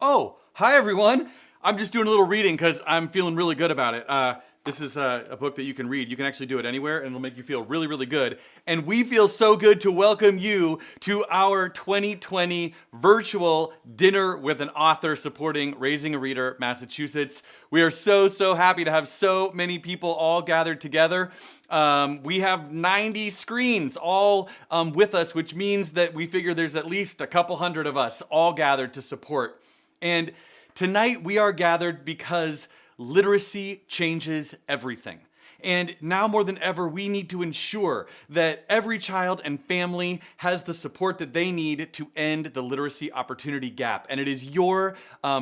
Oh, hi everyone. I'm just doing a little reading because I'm feeling really good about it. This is a book that you can read. You can actually do it anywhere and it'll make you feel really, really good. And we feel so good to welcome you to our 2020 virtual dinner with an author supporting Raising a Reader, Massachusetts. We are so happy to have so many people all gathered together. We have 90 screens all with us, which means that we figure there's at least a couple hundred of us all gathered to support. And tonight we are gathered because literacy changes everything. And now more than ever, we need to ensure that every child and family has the support that they need to end the literacy opportunity gap. And it is your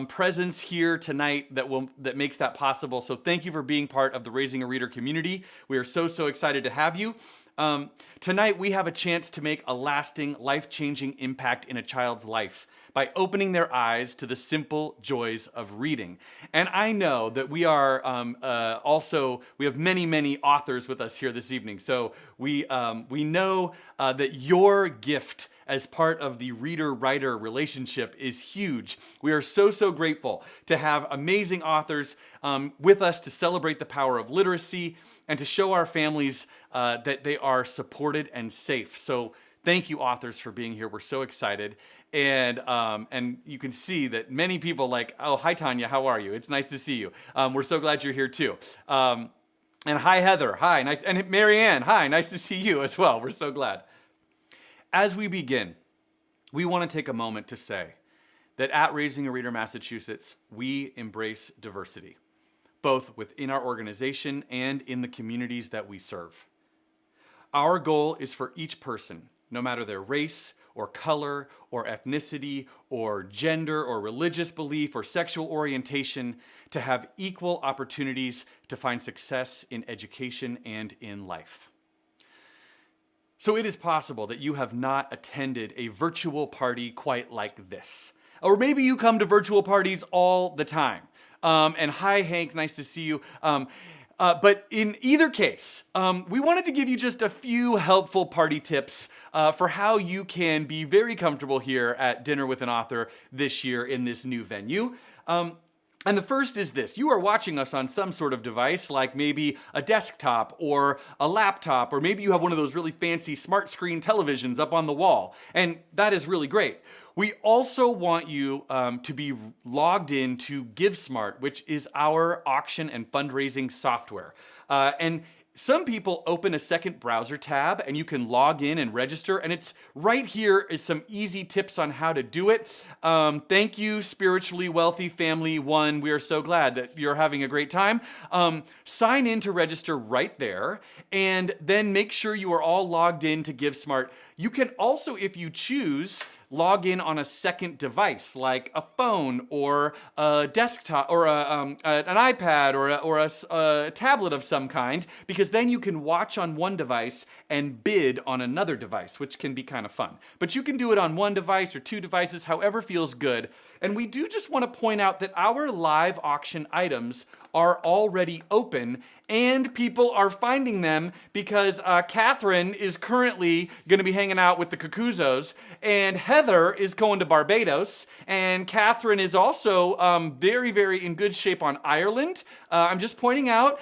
presence here tonight that makes that possible. So thank you for being part of the Raising a Reader community. We are so excited to have you. Tonight we have a chance to make a lasting, life-changing impact in a child's life by opening their eyes to the simple joys of reading. And I know that we are we have many authors with us here this evening. So we know that your gift as part of the reader-writer relationship is huge. We are so grateful to have amazing authors with us to celebrate the power of literacy and to show our families that they are supported and safe. So thank you, authors, for being here. We're so excited. And you can see that many people like, oh, hi, Tanya, how are you? It's nice to see you. We're so glad you're here, too. And hi, Heather. Hi, nice. And Marianne, hi, nice to see you as well. We're so glad. As we begin, we want to take a moment to say that at Raising a Reader, Massachusetts, we embrace diversity, both within our organization and in the communities that we serve. Our goal is for each person, no matter their race or color or ethnicity or gender or religious belief or sexual orientation, to have equal opportunities to find success in education and in life. So it is possible that you have not attended a virtual party quite like this. Or maybe you come to virtual parties all the time. And hi, Hank, nice to see you. But in either case, we wanted to give you just a few helpful party tips for how you can be very comfortable here at Dinner with an Author this year in this new venue. And the first is this: you are watching us on some sort of device, like maybe a desktop or a laptop, or maybe you have one of those really fancy smart screen televisions up on the wall, and that is really great. We also want you to be logged in to GiveSmart, which is our auction and fundraising software. And some people open a second browser tab and you can log in and register, and it's right here is some easy tips on how to do it. Thank you, Spiritually Wealthy Family 1. We are so glad that you're having a great time. Sign in to register right there, and then make sure you are all logged in to GiveSmart. You can also, if you choose, log in on a second device, like a phone or a desktop or an iPad or a tablet of some kind, because then you can watch on one device and bid on another device, which can be kind of fun. But you can do it on one device or two devices, however feels good. And we do just want to point out that our live auction items are already open, and people are finding them because Catherine is currently going to be hanging out with the Cucuzos, and Heather is going to Barbados, and Catherine is also very in good shape on Ireland. I'm just pointing out.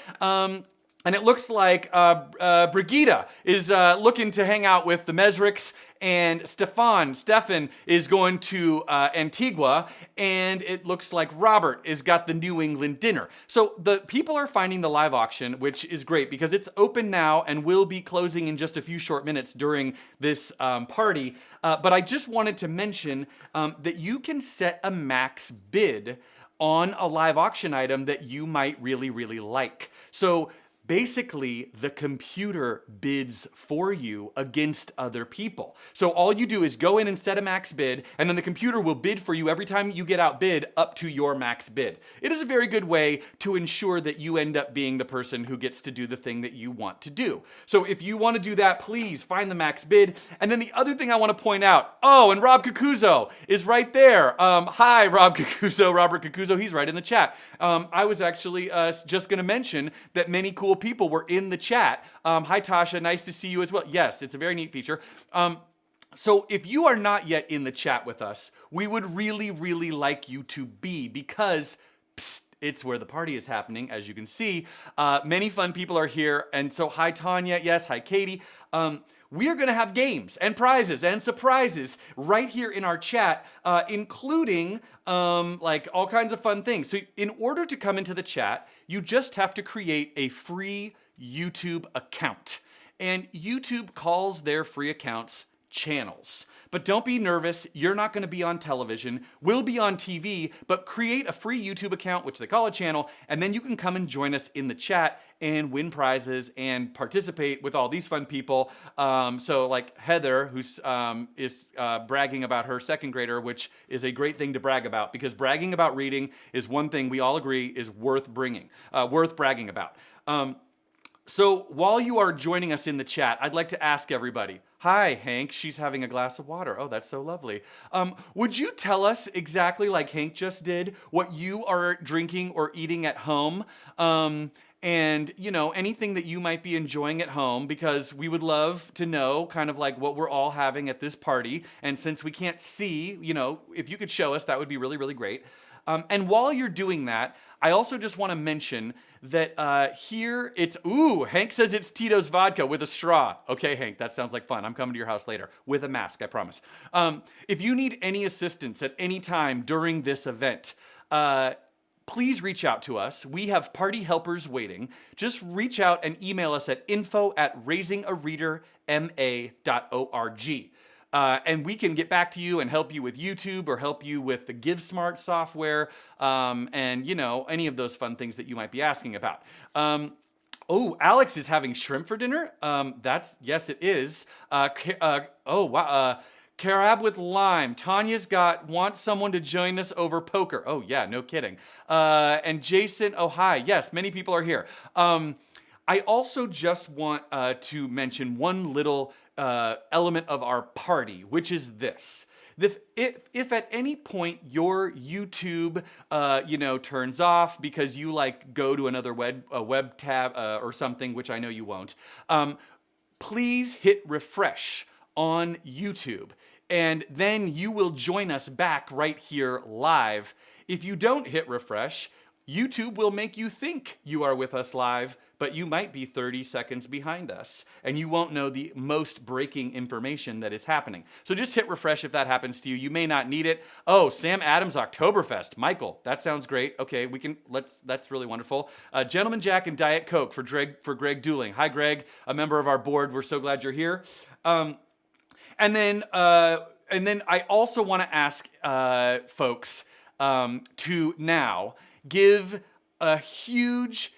And it looks like Brigitte is looking to hang out with the Mesricks, and Stefan is going to Antigua, and it looks like Robert has got the New England dinner. So the people are finding the live auction, which is great because it's open now and will be closing in just a few short minutes during this party. But I just wanted to mention that you can set a max bid on a live auction item that you might really like. So basically, the computer bids for you against other people. So all you do is go in and set a max bid, and then the computer will bid for you every time you get outbid up to your max bid. It is a very good way to ensure that you end up being the person who gets to do the thing that you want to do. So if you want to do that, please find the max bid. And then the other thing I want to point out, oh, and Rob Cucuzo is right there. Hi, Rob Cucuzo, Robert Cucuzo, he's right in the chat. I was actually just going to mention that many cool people were in the chat. Hi, Tasha. Nice to see you as well. Yes, it's a very neat feature. So if you are not yet in the chat with us, we would really, really like you to be, because it's where the party is happening, as you can see. Many fun people are here, and so hi Tanya, yes, hi Katie. We are gonna have games and prizes and surprises right here in our chat, including like all kinds of fun things. So in order to come into the chat, you just have to create a free YouTube account. And YouTube calls their free accounts channels. But don't be nervous, you're not gonna be on television. We'll be on TV, but create a free YouTube account, which they call a channel, and then you can come and join us in the chat and win prizes and participate with all these fun people. So like Heather, who's is bragging about her second grader, which is a great thing to brag about, because bragging about reading is one thing we all agree is worth bragging about. So while you are joining us in the chat, I'd like to ask everybody, hi, Hank, she's having a glass of water. Oh, that's so lovely. Would you tell us exactly like Hank just did, what you are drinking or eating at home? And, you know, anything that you might be enjoying at home, because we would love to know kind of like what we're all having at this party. And since we can't see, you know, if you could show us, that would be really, really great. And while you're doing that, I also just want to mention that here it's, ooh, Hank says it's Tito's vodka with a straw. Okay, Hank, that sounds like fun. I'm coming to your house later with a mask, I promise. If you need any assistance at any time during this event, please reach out to us. We have party helpers waiting. Just reach out and email us at info@raisingareaderma.org. And we can get back to you and help you with YouTube or help you with the GiveSmart software, and you know, any of those fun things that you might be asking about. Oh, Alex is having shrimp for dinner. Yes, it is. Oh, wow. Carab with lime. Tanya's wants someone to join us over poker. Oh yeah, no kidding. And Jason, oh hi. Yes, many people are here. I also just want to mention one little element of our party, which is this. If at any point your YouTube, you know, turns off because you like go to another web tab or something, which I know you won't, please hit refresh on YouTube, and then you will join us back right here live. If you don't hit refresh, YouTube will make you think you are with us live, but you might be 30 seconds behind us, and you won't know the most breaking information that is happening. So just hit refresh if that happens to you. You may not need it. Oh, Sam Adams Oktoberfest. Michael, that sounds great. Okay, that's really wonderful. Gentleman Jack and Diet Coke for Greg Dooling. Hi, Greg, a member of our board. We're so glad you're here. And then I also want to ask folks to now give a huge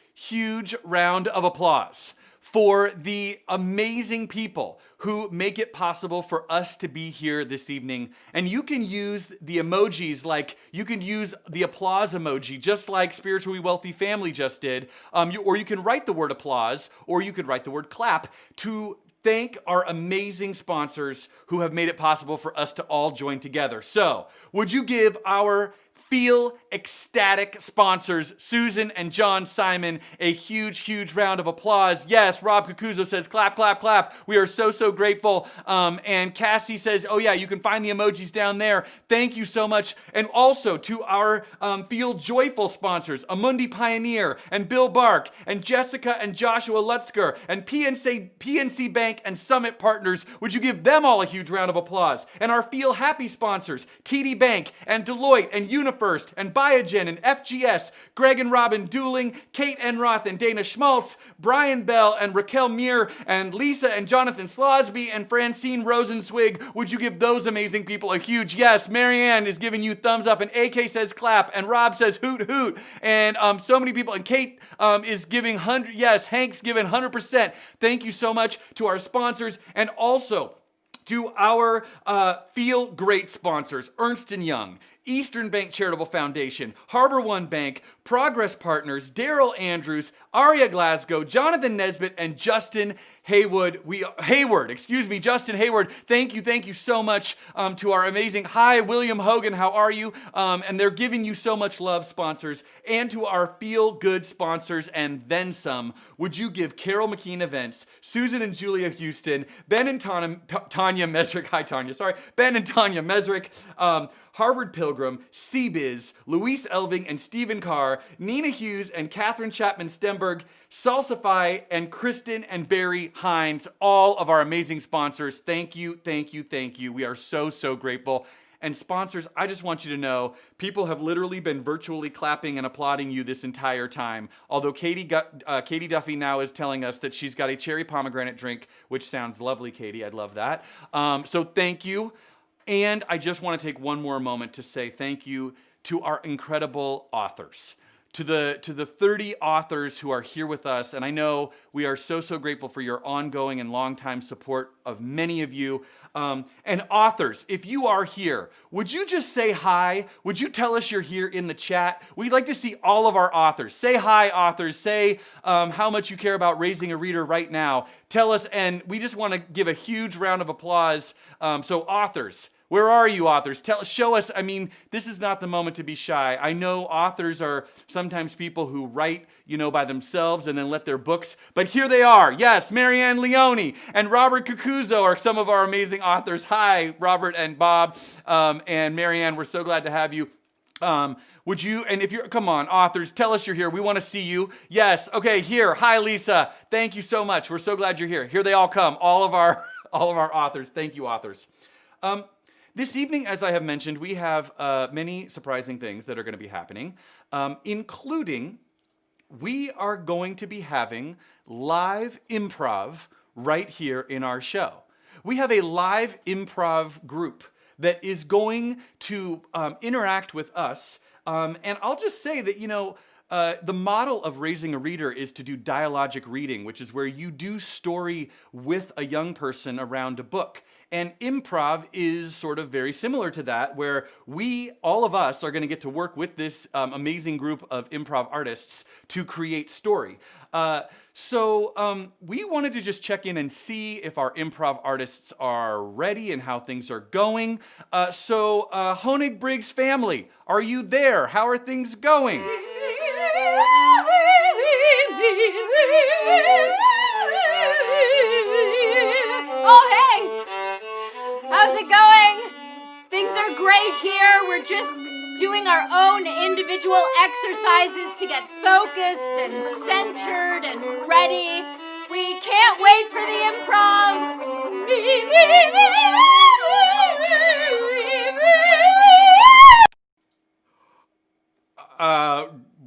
round of applause for the amazing people who make it possible for us to be here this evening. And you can use the emojis, like you can use the applause emoji, just like Spiritually Wealthy Family just did, or you can write the word applause, or you could write the word clap to thank our amazing sponsors who have made it possible for us to all join together. So, would you give our Feel Ecstatic sponsors, Susan and John Simon, a huge round of applause? Yes, Rob Kakuzo says, clap, clap, clap. We are so grateful. And Cassie says, oh yeah, you can find the emojis down there. Thank you so much. And also to our Feel Joyful sponsors, Amundi Pioneer and Bill Bark and Jessica and Joshua Lutzker and PNC Bank and Summit Partners. Would you give them all a huge round of applause? And our Feel Happy sponsors, TD Bank and Deloitte and UniFirst and Biogen and FGS, Greg and Robin Dooling, Kate Enroth and Dana Schmaltz, Brian Bell and Raquel Muir and Lisa and Jonathan Slosby and Francine Rosenzweig. Would you give those amazing people a huge yes? Marianne is giving you thumbs up, and AK says clap, and Rob says hoot hoot, and so many people, and Kate is giving 100, yes, Hank's giving 100%. Thank you so much to our sponsors, and also to our Feel Great sponsors, Ernst & Young, Eastern Bank Charitable Foundation, Harbor One Bank, Progress Partners, Daryl Andrews, Aria Glasgow, Jonathan Nesbitt, and Justin Hayward. Justin Hayward. Thank you so much to our amazing, hi, William Hogan, how are you? And they're giving you so much love, sponsors. And to our Feel Good sponsors, and then some, would you give Carol McKean Events, Susan and Julia Houston, Ben and Tanya Tanya Mesrick. Hi, Tanya. Sorry. Ben and Tanya Mesrick. Harvard Pilgrim, CBiz, Luis Elving and Stephen Carr, Nina Hughes and Catherine Chapman Stemberg, Salsify and Kristen and Barry Hines, all of our amazing sponsors. Thank you, thank you, thank you. We are so, so grateful. And sponsors, I just want you to know, people have literally been virtually clapping and applauding you this entire time. Although Katie Duffy now is telling us that she's got a cherry pomegranate drink, which sounds lovely, Katie. I'd love that. So thank you. And I just want to take one more moment to say thank you to our incredible authors. To the 30 authors who are here with us, and I know we are so, so grateful for your ongoing and longtime support of many of you. And authors, if you are here, would you just say hi? Would you tell us you're here in the chat? We'd like to see all of our authors. Say hi, authors. Say how much you care about raising a reader right now. Tell us, and we just want to give a huge round of applause. So authors, where are you, authors? Show us. I mean, this is not the moment to be shy. I know authors are sometimes people who write, by themselves and then let their books. But here they are. Yes, Marianne Leone and Robert Cucuzzo are some of our amazing authors. Hi, Robert and Bob and Marianne. We're so glad to have you. Would you, and if you're, come on, authors, tell us you're here. We want to see you. Yes. Okay, here. Hi, Lisa. Thank you so much. We're so glad you're here. Here they all come. All of our authors. Thank you, authors. This evening, as I have mentioned, we have many surprising things that are going to be happening, including we are going to be having live improv right here in our show. We have a live improv group that is going to interact with us, and I'll just say that, the model of raising a reader is to do dialogic reading, which is where you do story with a young person around a book. And improv is sort of very similar to that, where all of us are going to get to work with this amazing group of improv artists to create story. So we wanted to just check in and see if our improv artists are ready and how things are going. So Honig Briggs family, are you there? How are things going? Oh, hey! How's it going? Things are great here. We're just doing our own individual exercises to get focused and centered and ready. We can't wait for the improv.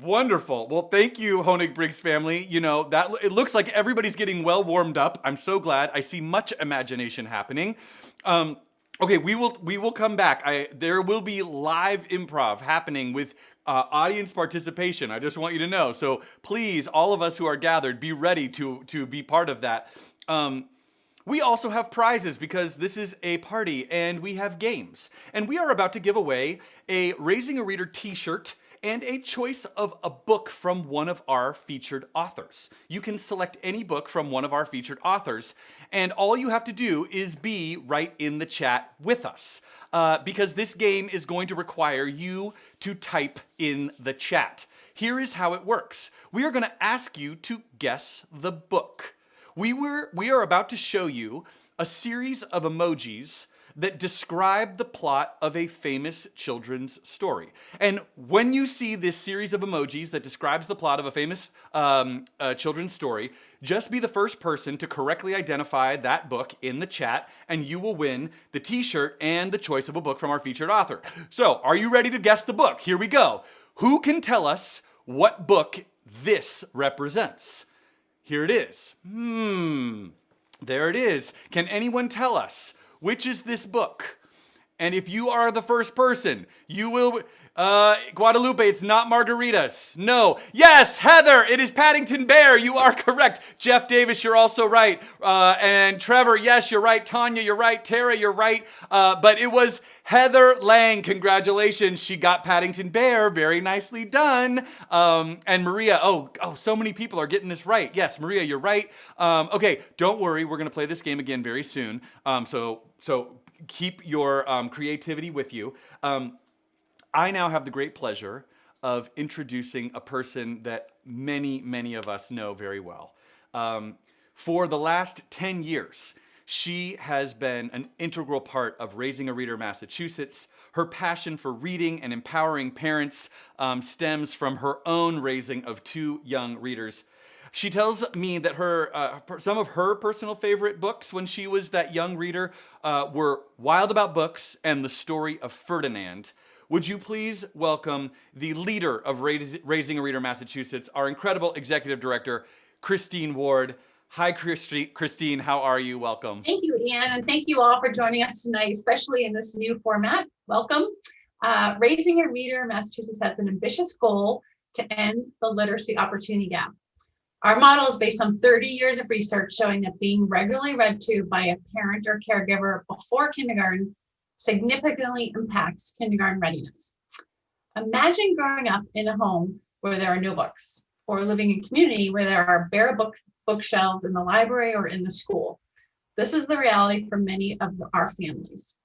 Wonderful. Well, thank you, Honig Briggs family. That it looks like everybody's getting well warmed up. I'm so glad. I see much imagination happening. Okay, we will come back. There will be live improv happening with audience participation. I just want you to know. So please, all of us who are gathered, be ready to be part of that. We also have prizes because this is a party and we have games. And we are about to give away a Raising a Reader t-shirt and a choice of a book from one of our featured authors. You can select any book from one of our featured authors, and all you have to do is be right in the chat with us, because this game is going to require you to type in the chat. Here is how it works. We are going to ask you to guess the book. We are about to show you a series of emojis that describe the plot of a famous children's story. And when you see this series of emojis that describes the plot of a famous children's story, just be the first person to correctly identify that book in the chat, and you will win the t-shirt and the choice of a book from our featured author. So, are you ready to guess the book? Here we go. Who can tell us what book this represents? Here it is. There it is. Can anyone tell us which is this book? And if you are the first person, you will... Guadalupe, it's not Margaritas. No. Yes, Heather, it is Paddington Bear. You are correct. Jeff Davis, you're also right. And Trevor, yes, you're right. Tanya, you're right. Tara, you're right. But it was Heather Lang. Congratulations. She got Paddington Bear. Very nicely done. And Maria, so many people are getting this right. Yes, Maria, you're right. Okay, don't worry. We're going to play this game again very soon. So keep your creativity with you. I now have the great pleasure of introducing a person that many, many of us know very well. For the last 10 years, She has been an integral part of Raising a Reader Massachusetts. Her passion for reading and empowering parents stems from her own raising of 2 young readers. She tells me that some of her personal favorite books when she was that young reader were Wild About Books and The Story of Ferdinand. Would you please welcome the leader of Raising a Reader Massachusetts, our incredible executive director, Christine Ward. Hi, Christine. How are you? Welcome. Thank you, Ian, and thank you all for joining us tonight, especially in this new format. Welcome. Raising a Reader Massachusetts has an ambitious goal to end the literacy opportunity gap. Our model is based on 30 years of research showing that being regularly read to by a parent or caregiver before kindergarten significantly impacts kindergarten readiness. Imagine growing up in a home where there are no books, or living in a community where there are bare bookshelves in the library or in the school. This is the reality for many of our families.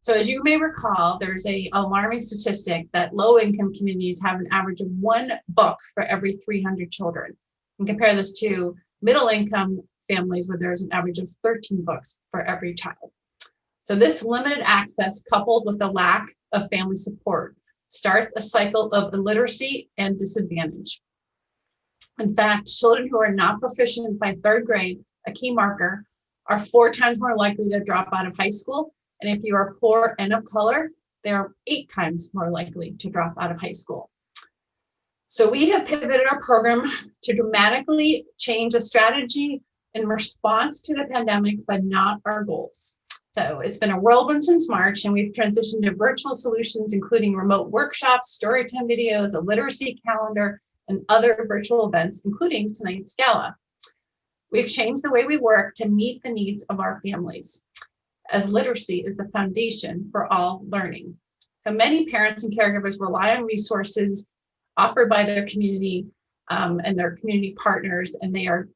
So as you may recall, there's an alarming statistic that low-income communities have an average of 1 book for every 300 children. And compare this to middle-income families where there's an average of 13 books for every child. So this limited access, coupled with the lack of family support, starts a cycle of illiteracy and disadvantage. In fact, children who are not proficient by 3rd grade, a key marker, are 4 times more likely to drop out of high school. And if you are poor and of color, they are 8 times more likely to drop out of high school. So we have pivoted our program to dramatically change the strategy in response to the pandemic, but not our goals. So it's been a whirlwind since March, and we've transitioned to virtual solutions, including remote workshops, storytime videos, a literacy calendar, and other virtual events, including tonight's gala. We've changed the way we work to meet the needs of our families, as literacy is the foundation for all learning. So many parents and caregivers rely on resources offered by their community and their community partners, and they are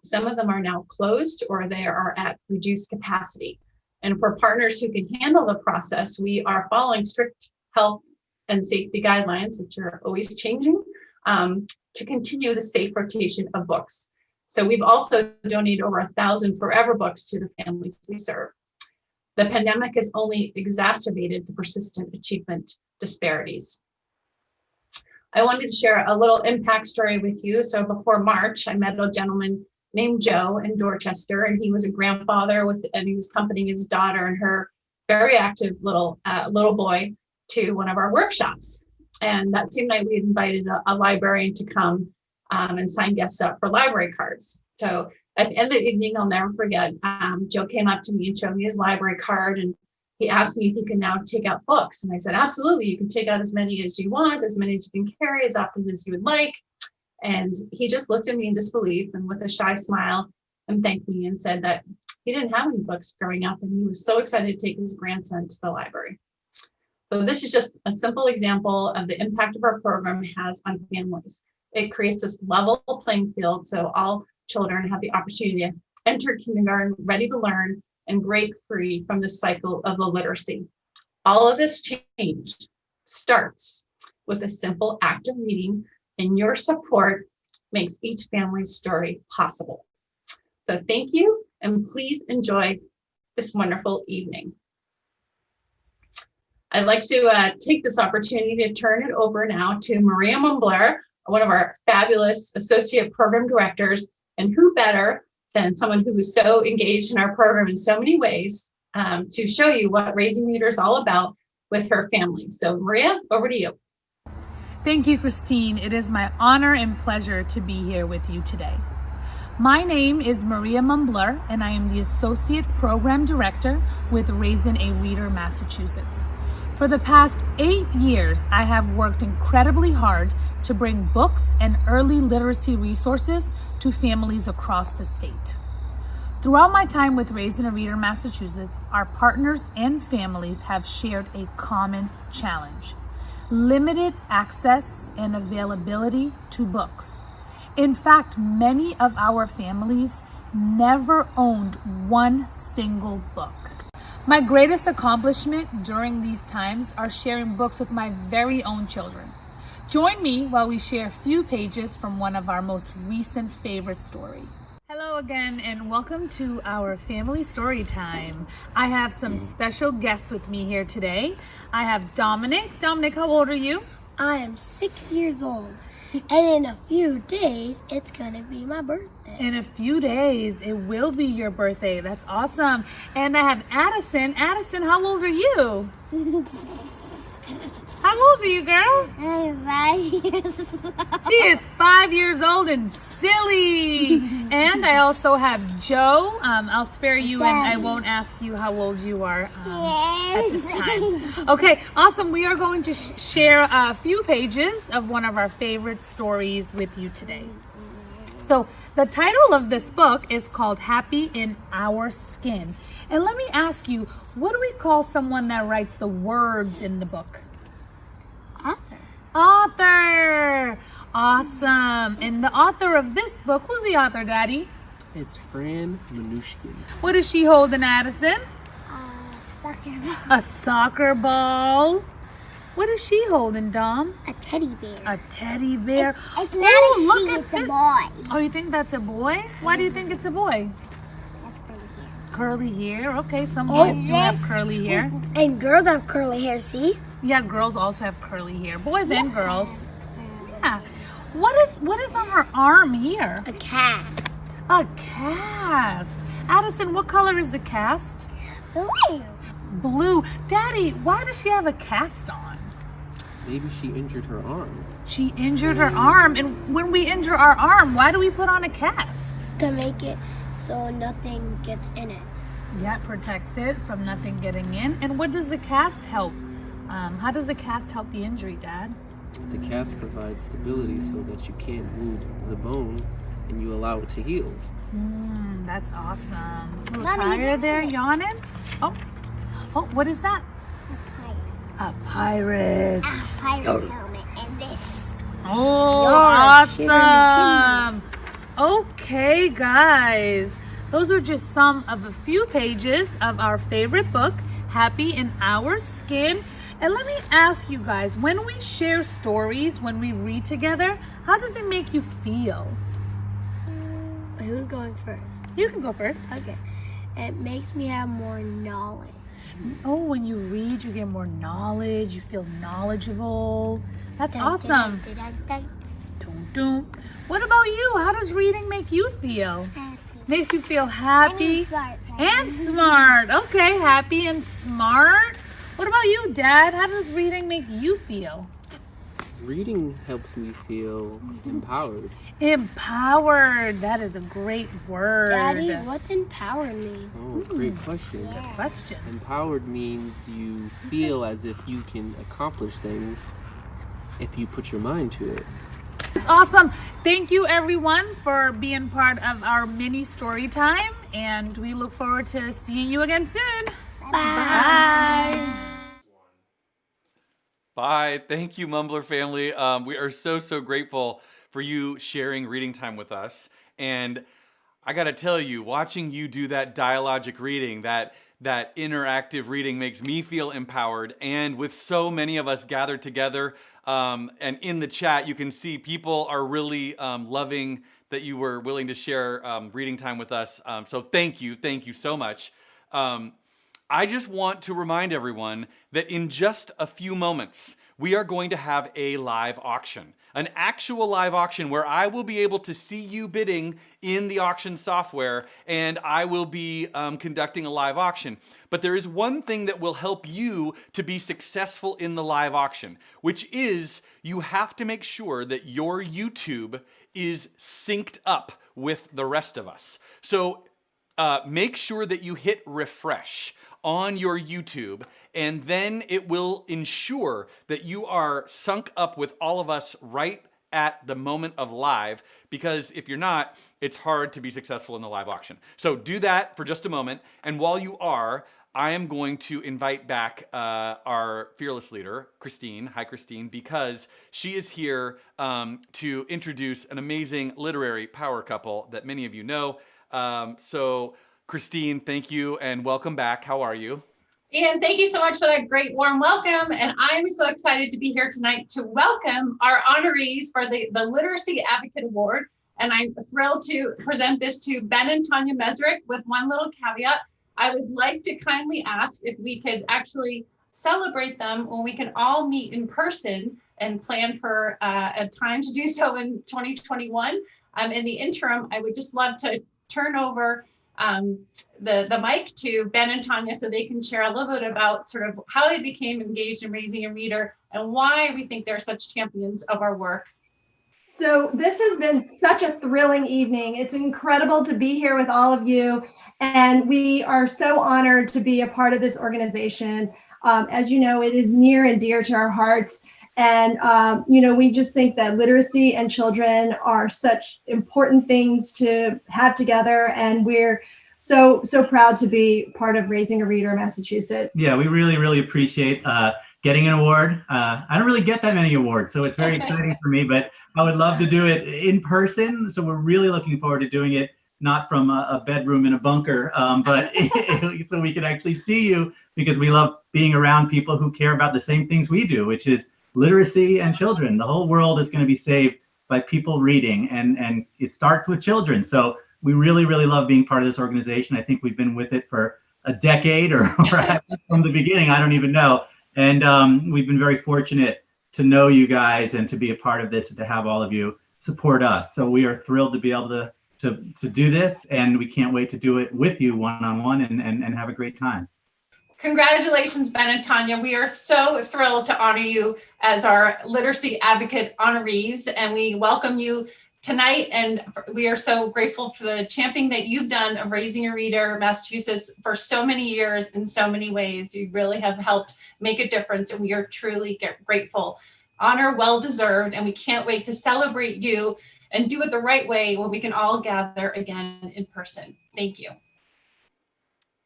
some of them are now closed or they are at reduced capacity. And for partners who can handle the process, we are following strict health and safety guidelines, which are always changing, to continue the safe rotation of books. So we've also donated over 1,000 forever books to the families we serve. The pandemic has only exacerbated the persistent achievement disparities. I wanted to share a little impact story with you. So before March, I met a gentleman named Joe in Dorchester, and he was a grandfather and he was accompanying his daughter and her very active little boy to one of our workshops. And that same night, we had invited a librarian to come and sign guests up for library cards. So at the end of the evening, I'll never forget, Joe came up to me and showed me his library card, and he asked me if he could now take out books. And I said, absolutely, you can take out as many as you want, as many as you can carry, as often as you would like. And he just looked at me in disbelief and with a shy smile and thanked me and said that he didn't have any books growing up, and he was so excited to take his grandson to the library. So this is just a simple example of the impact of our program has on families. It creates this level playing field so all children have the opportunity to enter kindergarten ready to learn and break free from the cycle of illiteracy. All of this change starts with a simple act of reading, and your support makes each family's story possible. So thank you, and please enjoy this wonderful evening. I'd like to take this opportunity to turn it over now to Maria Mumbler, one of our fabulous associate program directors, and who better than someone who is so engaged in our program in so many ways to show you what Raising Reader is all about with her family. So Maria, over to you. Thank you, Christine. It is my honor and pleasure to be here with you today. My name is Maria Mumbler, and I am the Associate Program Director with Raising a Reader Massachusetts. For the past 8 years, I have worked incredibly hard to bring books and early literacy resources to families across the state. Throughout my time with Raising a Reader Massachusetts, our partners and families have shared a common challenge: limited access and availability to books. In fact, many of our families never owned one single book. My greatest accomplishment during these times are sharing books with my very own children. Join me while we share a few pages from one of our most recent favorite stories. Hello again, and welcome to our family story time. I have some special guests with me here today. I have Dominic. Dominic, how old are you? I am 6 years old, and in a few days, it's gonna be my birthday. In a few days, it will be your birthday. That's awesome. And I have Addison. Addison, how old are you? How old are you, girl? I'm 5 years She is 5 years old and silly. And I also have Joe. I'll spare you and I won't ask you how old you are at this time. Okay, awesome. We are going to share a few pages of one of our favorite stories with you today. So the title of this book is called Happy in Our Skin. And let me ask you, what do we call someone that writes the words in the book? Author. Awesome. And the author of this book, who's the author, Daddy? It's Fran Minushkin. What is she holding, Addison? Soccer ball. A soccer ball. What is she holding, Dom? A teddy bear. A teddy bear. It's Ooh, not a look she, at it's a this. boy. Oh, you think that's a boy? Why do you think it's a boy? That's curly hair. Curly hair. Okay, some boys do have curly hair. And girls have curly hair, see? Yeah, girls also have curly hair. Boys and girls. Yeah. What is on her arm here? A cat. A cast. Addison, what color is the cast? Blue. Blue. Daddy, why does she have a cast on? Maybe she injured her arm. She injured her arm, and when we injure our arm, why do we put on a cast? To make it so nothing gets in it. Yeah, it protects it from nothing getting in. And what does the cast help? How does the cast help the injury, Dad? The cast provides stability so that you can't move the bone and you allow it to heal. That's awesome. A little Mommy, tired there, yawning? Oh, what is that? A pirate. A pirate helmet and this. Oh, You're awesome. Okay, guys. Those are just some of a few pages of our favorite book, Happy in Our Skin. And let me ask you guys, when we share stories, when we read together, how does it make you feel? Who's going first? You can go first. Okay. It makes me have more knowledge. Oh, when you read, you get more knowledge, you feel knowledgeable. That's Dun, awesome. dun, dun, dun, dun. Dun, dun. What about you? How does reading make you feel? Happy. Makes you feel happy smart. and smart. Okay, happy and smart. What about you, Dad? How does reading make you feel? Reading helps me feel empowered. Empowered. That is a great word. Daddy, what's empowered me? Oh, great question. Yeah. Question. Empowered means you feel as if you can accomplish things if you put your mind to it. It's awesome. Thank you, everyone, for being part of our mini story time. And we look forward to seeing you again soon. Bye. Bye. Thank you, Mumbler family. We are so grateful for you sharing reading time with us. And I got to tell you, watching you do that dialogic reading, that interactive reading makes me feel empowered. And with so many of us gathered together, and in the chat, you can see people are really loving that you were willing to share reading time with us. So thank you so much. I just want to remind everyone that in just a few moments, we are going to have a live auction, an actual live auction where I will be able to see you bidding in the auction software, and I will be conducting a live auction. But there is one thing that will help you to be successful in the live auction, which is you have to make sure that your YouTube is synced up with the rest of us. So make sure that you hit refresh on your YouTube, and then it will ensure that you are sunk up with all of us right at the moment of live, because if you're not, it's hard to be successful in the live auction. So do that for just a moment, and while you are, I am going to invite back our fearless leader, Christine. Hi, Christine, because she is here to introduce an amazing literary power couple that many of you know. So Christine, thank you and welcome back. How are you? Ian, thank you so much for that great warm welcome. And I'm so excited to be here tonight to welcome our honorees for the Literacy Advocate Award. And I'm thrilled to present this to Ben and Tanya Mesrick with one little caveat. I would like to kindly ask if we could actually celebrate them when we can all meet in person and plan for a time to do so in 2021. In the interim, I would just love to turn over the mic to Ben and Tanya so they can share a little bit about sort of how they became engaged in Raising a Reader and why we think they're such champions of our work. So this has been such a thrilling evening. It's incredible to be here with all of you. And we are so honored to be a part of this organization. As you know, it is near and dear to our hearts. And, we just think that literacy and children are such important things to have together. And we're so proud to be part of Raising a Reader Massachusetts. Yeah, we really, really appreciate getting an award. I don't really get that many awards, so it's very exciting for me, but I would love to do it in person. So we're really looking forward to doing it, not from a bedroom in a bunker, but so we can actually see you, because we love being around people who care about the same things we do, which is literacy and children. The whole world is going to be saved by people reading, and it starts with children. So we really, really love being part of this organization. I think we've been with it for a decade or from the beginning, I don't even know. And we've been very fortunate to know you guys and to be a part of this and to have all of you support us. So we are thrilled to be able to do this, and we can't wait to do it with you one-on-one and have a great time. Congratulations, Ben and Tanya. We are so thrilled to honor you as our Literacy Advocate honorees, and we welcome you tonight. And we are so grateful for the championing that you've done of Raising a Reader Massachusetts for so many years in so many ways. You really have helped make a difference, and we are truly grateful. Honor well deserved, and we can't wait to celebrate you and do it the right way when we can all gather again in person. Thank you.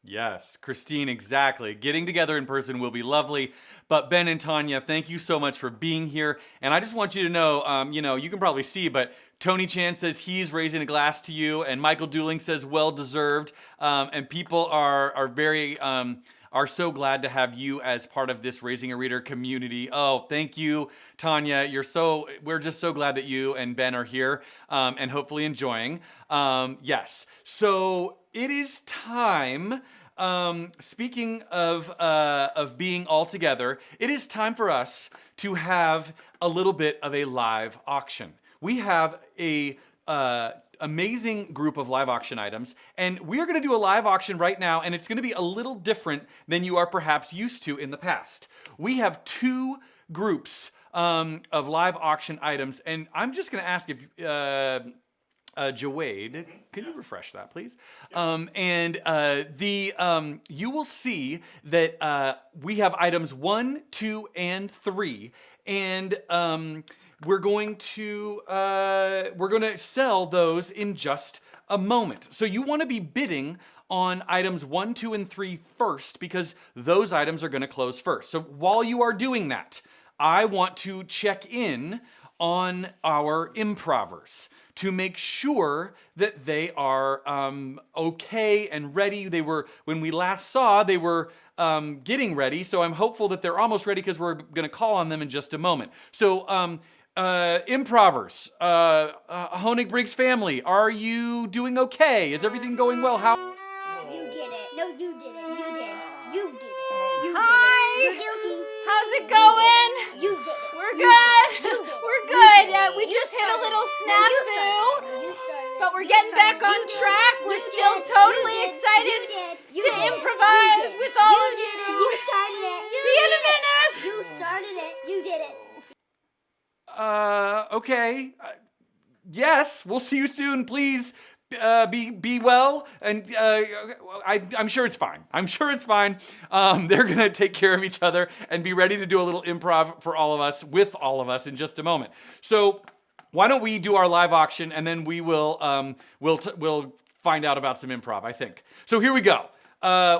Yes, Christine, exactly. Getting together in person will be lovely. But Ben and Tanya, thank you so much for being here. And I just want you to know, you can probably see, but Tony Chan says he's raising a glass to you, and Michael Dooling says well deserved. And people are very are so glad to have you as part of this Raising a Reader community. Oh, thank you, Tanya. We're just so glad that you and Ben are here and hopefully enjoying. Yes. So it is time. Speaking of being all together, it is time for us to have a little bit of a live auction. We have a amazing group of live auction items, and we are going to do a live auction right now, and it's going to be a little different than you are perhaps used to in the past. We have two groups of live auction items, and I'm just going to ask if Jawade, could you refresh that, please? You will see that we have items 1, 2, and 3, and we're going to sell those in just a moment. So you want to be bidding on items 1, 2, and 3 first, because those items are going to close first. So while you are doing that, I want to check in on our improvers to make sure that they are okay and ready. When we last saw, they were getting ready, so I'm hopeful that they're almost ready, because we're going to call on them in just a moment. So improvers, Honig Briggs family, are you doing okay? Is everything going well? How? You did it. No, you did it. You did. You did it. Hi. You're guilty. How's it going? You did it. We're You good. did it. You did it. We're You good. did it. We You just hit a started little it. snafu, You started. but we're You getting back started. on You did. track. You We're did. still You totally did. excited You did. You to did. improvise You did. with all You of did you. it. You started it. See you in a minute. You started it. You did it. Okay. Yes, we'll see you soon. Please be well, and I'm sure it's fine. I'm sure it's fine. They're gonna take care of each other and be ready to do a little improv for all of us, with all of us, in just a moment. So why don't we do our live auction, and then we will we'll find out about some improv, I think. So here we go.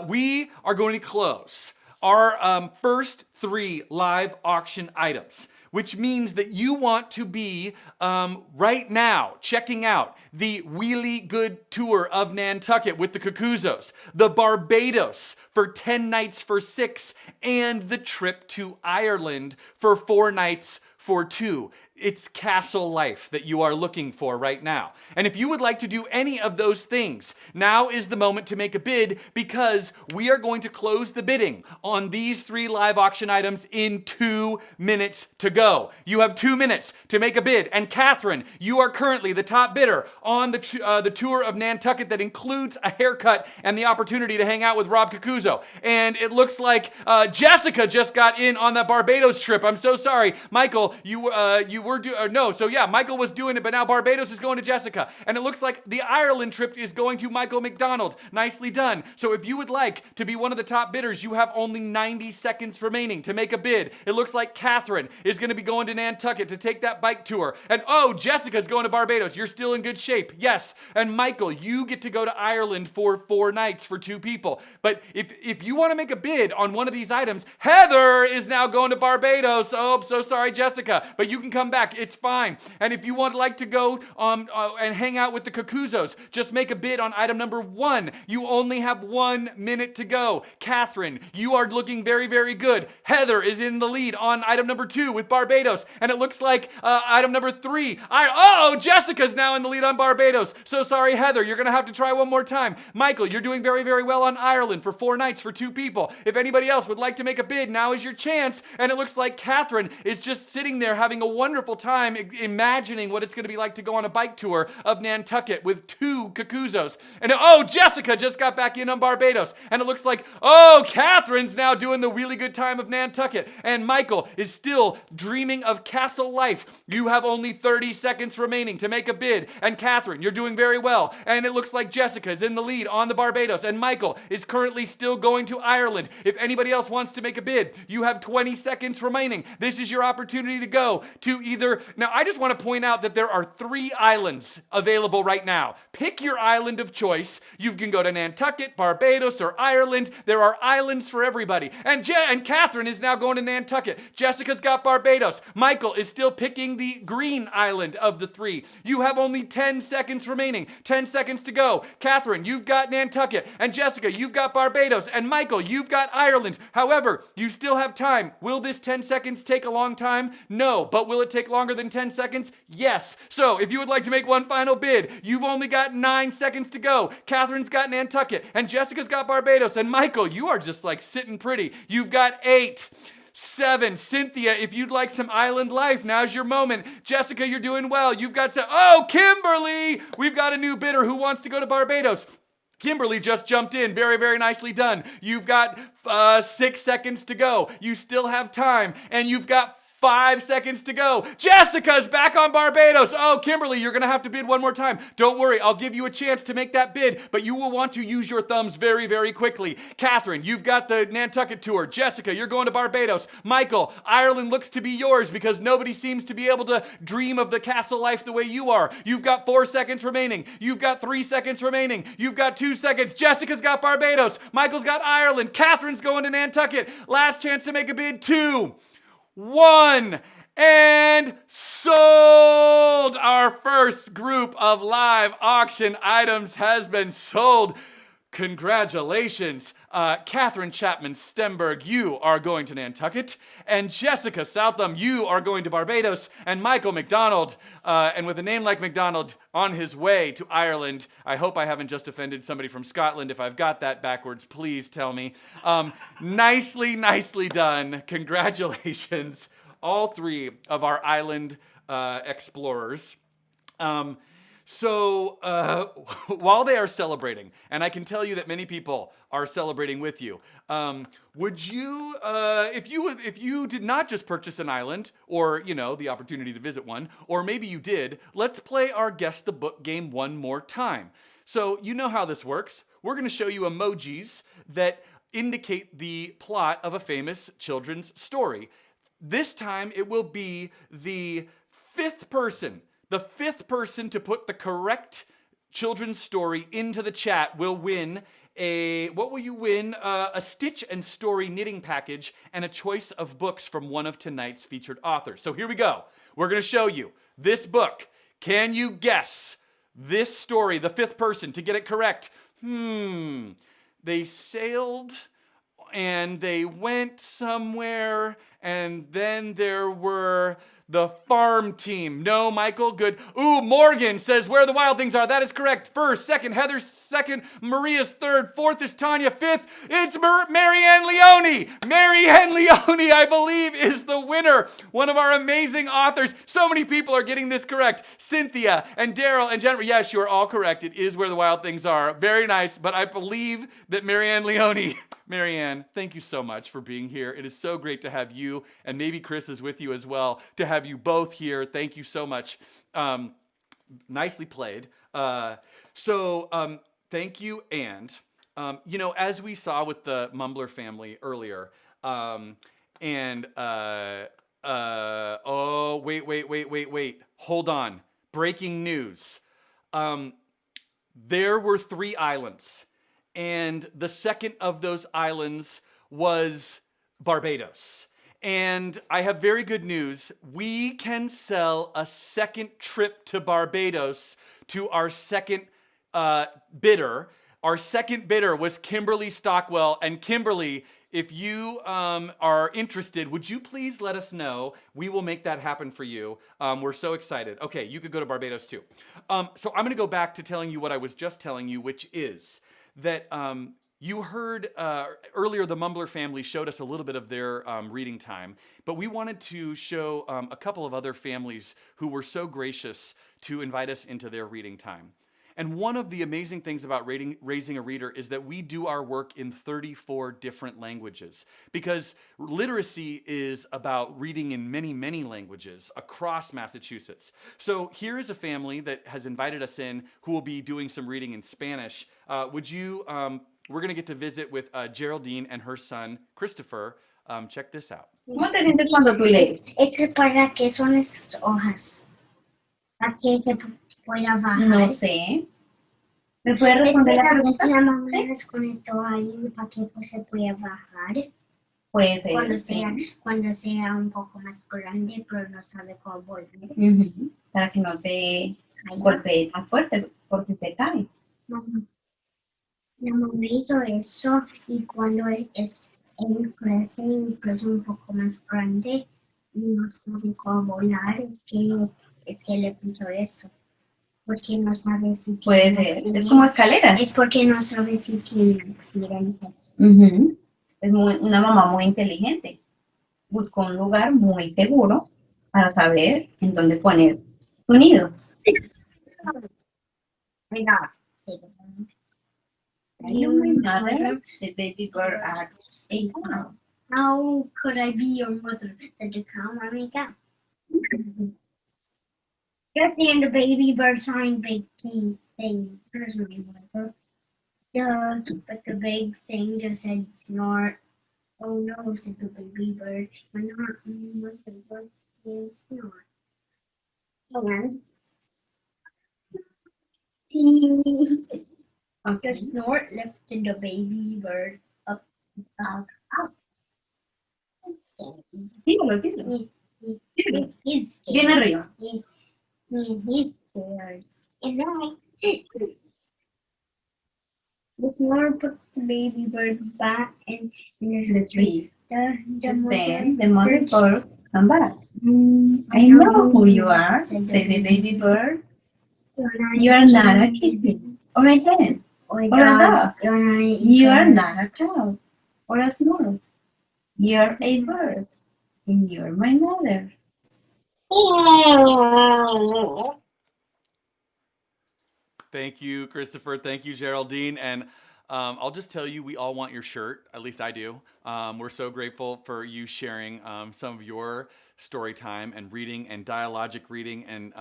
We are going to close our first 3 live auction items. which means that you want to be right now checking out the really good tour of Nantucket with the Cuckoozos, the Barbados for 10 nights for 6, and the trip to Ireland for 4 nights for 2. It's castle life that you are looking for right now. And if you would like to do any of those things, now is the moment to make a bid, because we are going to close the bidding on these 3 live auction items in 2 minutes to go. You have 2 minutes to make a bid. And Catherine, you are currently the top bidder on the tour of Nantucket that includes a haircut and the opportunity to hang out with Rob Cucuzzo. And it looks like Jessica just got in on that Barbados trip. I'm so sorry. Michael, Michael was doing it, but now Barbados is going to Jessica. And it looks like the Ireland trip is going to Michael McDonald. Nicely done. So if you would like to be one of the top bidders, you have only 90 seconds remaining to make a bid. It looks like Catherine is going to be going to Nantucket to take that bike tour. And Jessica's going to Barbados. You're still in good shape. Yes. And Michael, you get to go to Ireland for 4 nights for 2 people. But if you want to make a bid on one of these items, Heather is now going to Barbados. Oh, I'm so sorry, Jessica. But you can come back. It's fine. And if you would like to go and hang out with the Cuckoozos, just make a bid on item number 1. You only have 1 minute to go. Catherine, you are looking very, very good. Heather is in the lead on item number 2 with Barbados. And it looks like item number 3. Jessica's now in the lead on Barbados. So sorry, Heather. You're going to have to try one more time. Michael, you're doing very, very well on Ireland for 4 nights for 2 people. If anybody else would like to make a bid, now is your chance. And it looks like Catherine is just sitting there having a wonderful time imagining what it's going to be like to go on a bike tour of Nantucket with 2 Cuckoozos. And Jessica just got back in on Barbados. And it looks like, Catherine's now doing the really good time of Nantucket. And Michael is still dreaming of castle life. You have only 30 seconds remaining to make a bid. And Catherine, you're doing very well. And it looks like Jessica is in the lead on the Barbados. And Michael is currently still going to Ireland. If anybody else wants to make a bid, you have 20 seconds remaining. This is your opportunity to go to either. Now, I just want to point out that there are 3 islands available right now. Pick your island of choice. You can go to Nantucket, Barbados, or Ireland. There are islands for everybody. And Catherine is now going to Nantucket. Jessica's got Barbados. Michael is still picking the green island of the 3. You have only 10 seconds remaining. 10 seconds to go. Catherine, you've got Nantucket. And Jessica, you've got Barbados. And Michael, you've got Ireland. However, you still have time. Will this 10 seconds take a long time? No. But will it take longer than 10 seconds? Yes. So if you would like to make one final bid, you've only got 9 seconds to go. Catherine's got Nantucket, and Jessica's got Barbados, and Michael, you are just like sitting pretty. You've got 8, 7. Cynthia, if you'd like some island life, now's your moment. Jessica, you're doing well. You've got Kimberly! We've got a new bidder who wants to go to Barbados. Kimberly just jumped in. Very, very nicely done. You've got 6 seconds to go. You still have time, and you've got 5 seconds to go. Jessica's back on Barbados. Kimberly, you're going to have to bid one more time. Don't worry, I'll give you a chance to make that bid, but you will want to use your thumbs very, very quickly. Catherine, you've got the Nantucket tour. Jessica, you're going to Barbados. Michael, Ireland looks to be yours because nobody seems to be able to dream of the castle life the way you are. You've got 4 seconds remaining. You've got 3 seconds remaining. You've got 2 seconds. Jessica's got Barbados. Michael's got Ireland. Catherine's going to Nantucket. Last chance to make a bid. 2, 1, and sold! Our first group of live auction items has been sold. Congratulations. Catherine Chapman Stemberg, you are going to Nantucket. And Jessica Southam, you are going to Barbados. And Michael McDonald, and with a name like McDonald, on his way to Ireland. I hope I haven't just offended somebody from Scotland. If I've got that backwards, please tell me. Nicely, nicely done. Congratulations, all 3 of our island explorers. So while they are celebrating, and I can tell you that many people are celebrating with you, would you, if you did not just purchase an island, or the opportunity to visit one, or maybe you did, let's play our Guess the Book game one more time. So you know how this works. We're going to show you emojis that indicate the plot of a famous children's story. This time it will be the 5th person. The 5th person to put the correct children's story into the chat will win what will you win? A Stitch and Story knitting package and a choice of books from one of tonight's featured authors. So here we go. We're going to show you this book. Can you guess this story, the fifth person, to get it correct? They sailed and they went somewhere, and then there were the farm team. No, Michael, good. Ooh, Morgan says Where the Wild Things Are. That is correct. First, second, Heather's second, Maria's third, fourth is Tanya, fifth, it's Marianne Leone. Marianne Leone, I believe, is the winner. One of our amazing authors. So many people are getting this correct. Cynthia and Daryl and Jennifer. Yes, you are all correct. It is Where the Wild Things Are. Very nice, but I believe that Marianne Leone... Marianne, thank you so much for being here. It is so great to have you, and maybe Chris is with you as well, to have you both here. Thank you so much. Nicely played. Thank you. And, as we saw with the Mumbler family earlier, wait. Hold on. Breaking news. There were 3 islands. And the second of those islands was Barbados. And I have very good news. We can sell a second trip to Barbados to our second bidder. Our second bidder was Kimberly Stockwell. And Kimberly, if you are interested, would you please let us know? We will make that happen for you. We're so excited. Okay, you could go to Barbados too. So I'm going to go back to telling you what I was just telling you, which is that you heard earlier the Mumbler family showed us a little bit of their reading time, but we wanted to show a couple of other families who were so gracious to invite us into their reading time. And one of the amazing things about Raising a Reader is that we do our work in 34 different languages, because literacy is about reading in many, many languages across Massachusetts. So here is a family that has invited us in who will be doing some reading in Spanish. We're going to get to visit with Geraldine and her son, Christopher. Check this out. ¿Cómo te sientes cuando tú lees? ¿Para qué son estas hojas? ¿Para qué se pueda bajar? No sé. ¿Me puedes responder la pregunta? La mamá desconectó ahí para que pues, se pueda bajar. Puede ser. Cuando sea un poco más grande, pero no sabe cómo volver. Para que no se golpee tan fuerte porque se cae. La mamá hizo eso y cuando él crece incluso un poco más grande y no sabe cómo volar, es que le puso eso. Porque no sabe si Puede ser. Es como escaleras. Es porque no sabe si tiene accidentes. Es una mamá muy inteligente. Buscó un lugar muy seguro para saber en dónde poner su nido. Venga. The baby bird asks a cow. How could I be your mother? Said the cow, Mommy cat. Just the baby bird sign big thing. There's my mother. But the big thing just said snort. Oh no, said the baby bird. My mother was snort. And the snort lifted the baby bird up. Dígalo. He's Bien arriba. He's scared. And then the snort put the baby bird back in the tree. The mother bird come back. I know who you are, said the baby bird. You are not a kitten, or a hen, or a dog. You are not a cow, or a snort. You're a bird, and you're my mother. Thank you, Christopher. Thank you, Geraldine. And I'll just tell you, we all want your shirt. At least I do. We're so grateful for you sharing some of your story time and reading and dialogic reading, and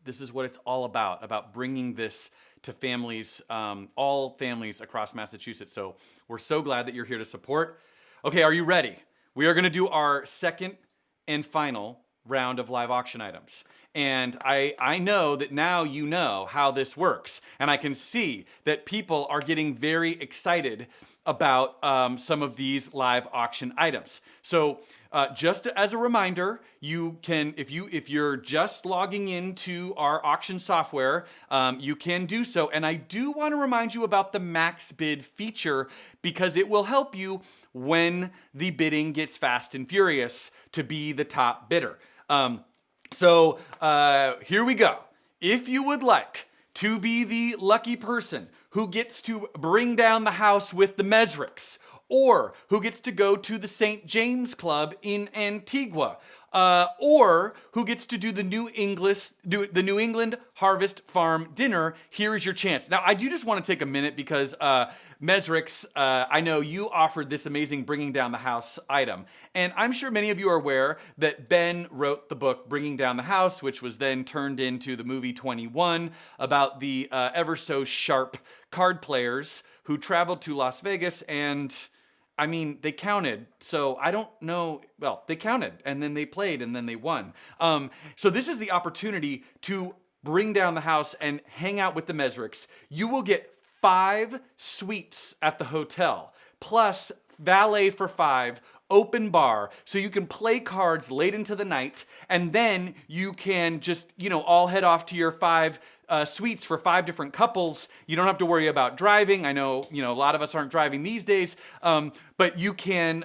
this is what it's all about bringing this to families, all families across Massachusetts. So we're so glad that you're here to support. Okay, are you ready? We are going to do our second and final round of live auction items. And I know that now you know how this works. And I can see that people are getting very excited about some of these live auction items. So just as a reminder, you can, if you're just logging into our auction software, you can do so. And I do want to remind you about the max bid feature, because it will help you when the bidding gets fast and furious to be the top bidder. So here we go. If you would like to be the lucky person who gets to bring down the house with the Mesricks, or who gets to go to the St. James Club in Antigua, or who gets to do the New England Harvest Farm dinner, here is your chance. Now, I do just want to take a minute because Mesricks, I know you offered this amazing Bringing Down the House item. And I'm sure many of you are aware that Ben wrote the book Bringing Down the House, which was then turned into the movie 21, about the ever so sharp card players who traveled to Las Vegas and... I mean, they counted, so I don't know. Well, they counted, and then they played, and then they won. So this is the opportunity to bring down the house and hang out with the Mesricks. You will get 5 suites at the hotel, plus valet for 5, open bar, so you can play cards late into the night, and then you can just, all head off to your 5 suites for 5 different couples. You don't have to worry about driving. I know, a lot of us aren't driving these days, but you can,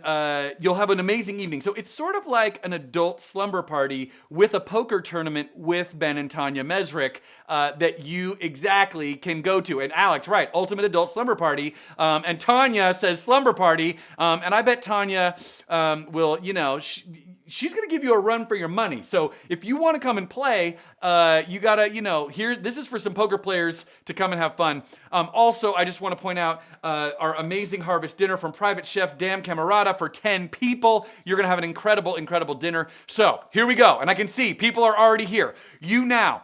you'll have an amazing evening. So it's sort of like an adult slumber party with a poker tournament with Ben and Tanya Mesrick that you exactly can go to. And Alex, right, ultimate adult slumber party. And Tanya says slumber party. And I bet Tanya will, she's going to give you a run for your money. So if you want to come and play, you got to, this is for some poker players to come and have fun. Also, I just want to point out our amazing harvest dinner from Private Chef Dan Camarada for 10 people. You're going to have an incredible, incredible dinner. So here we go. And I can see people are already here. You now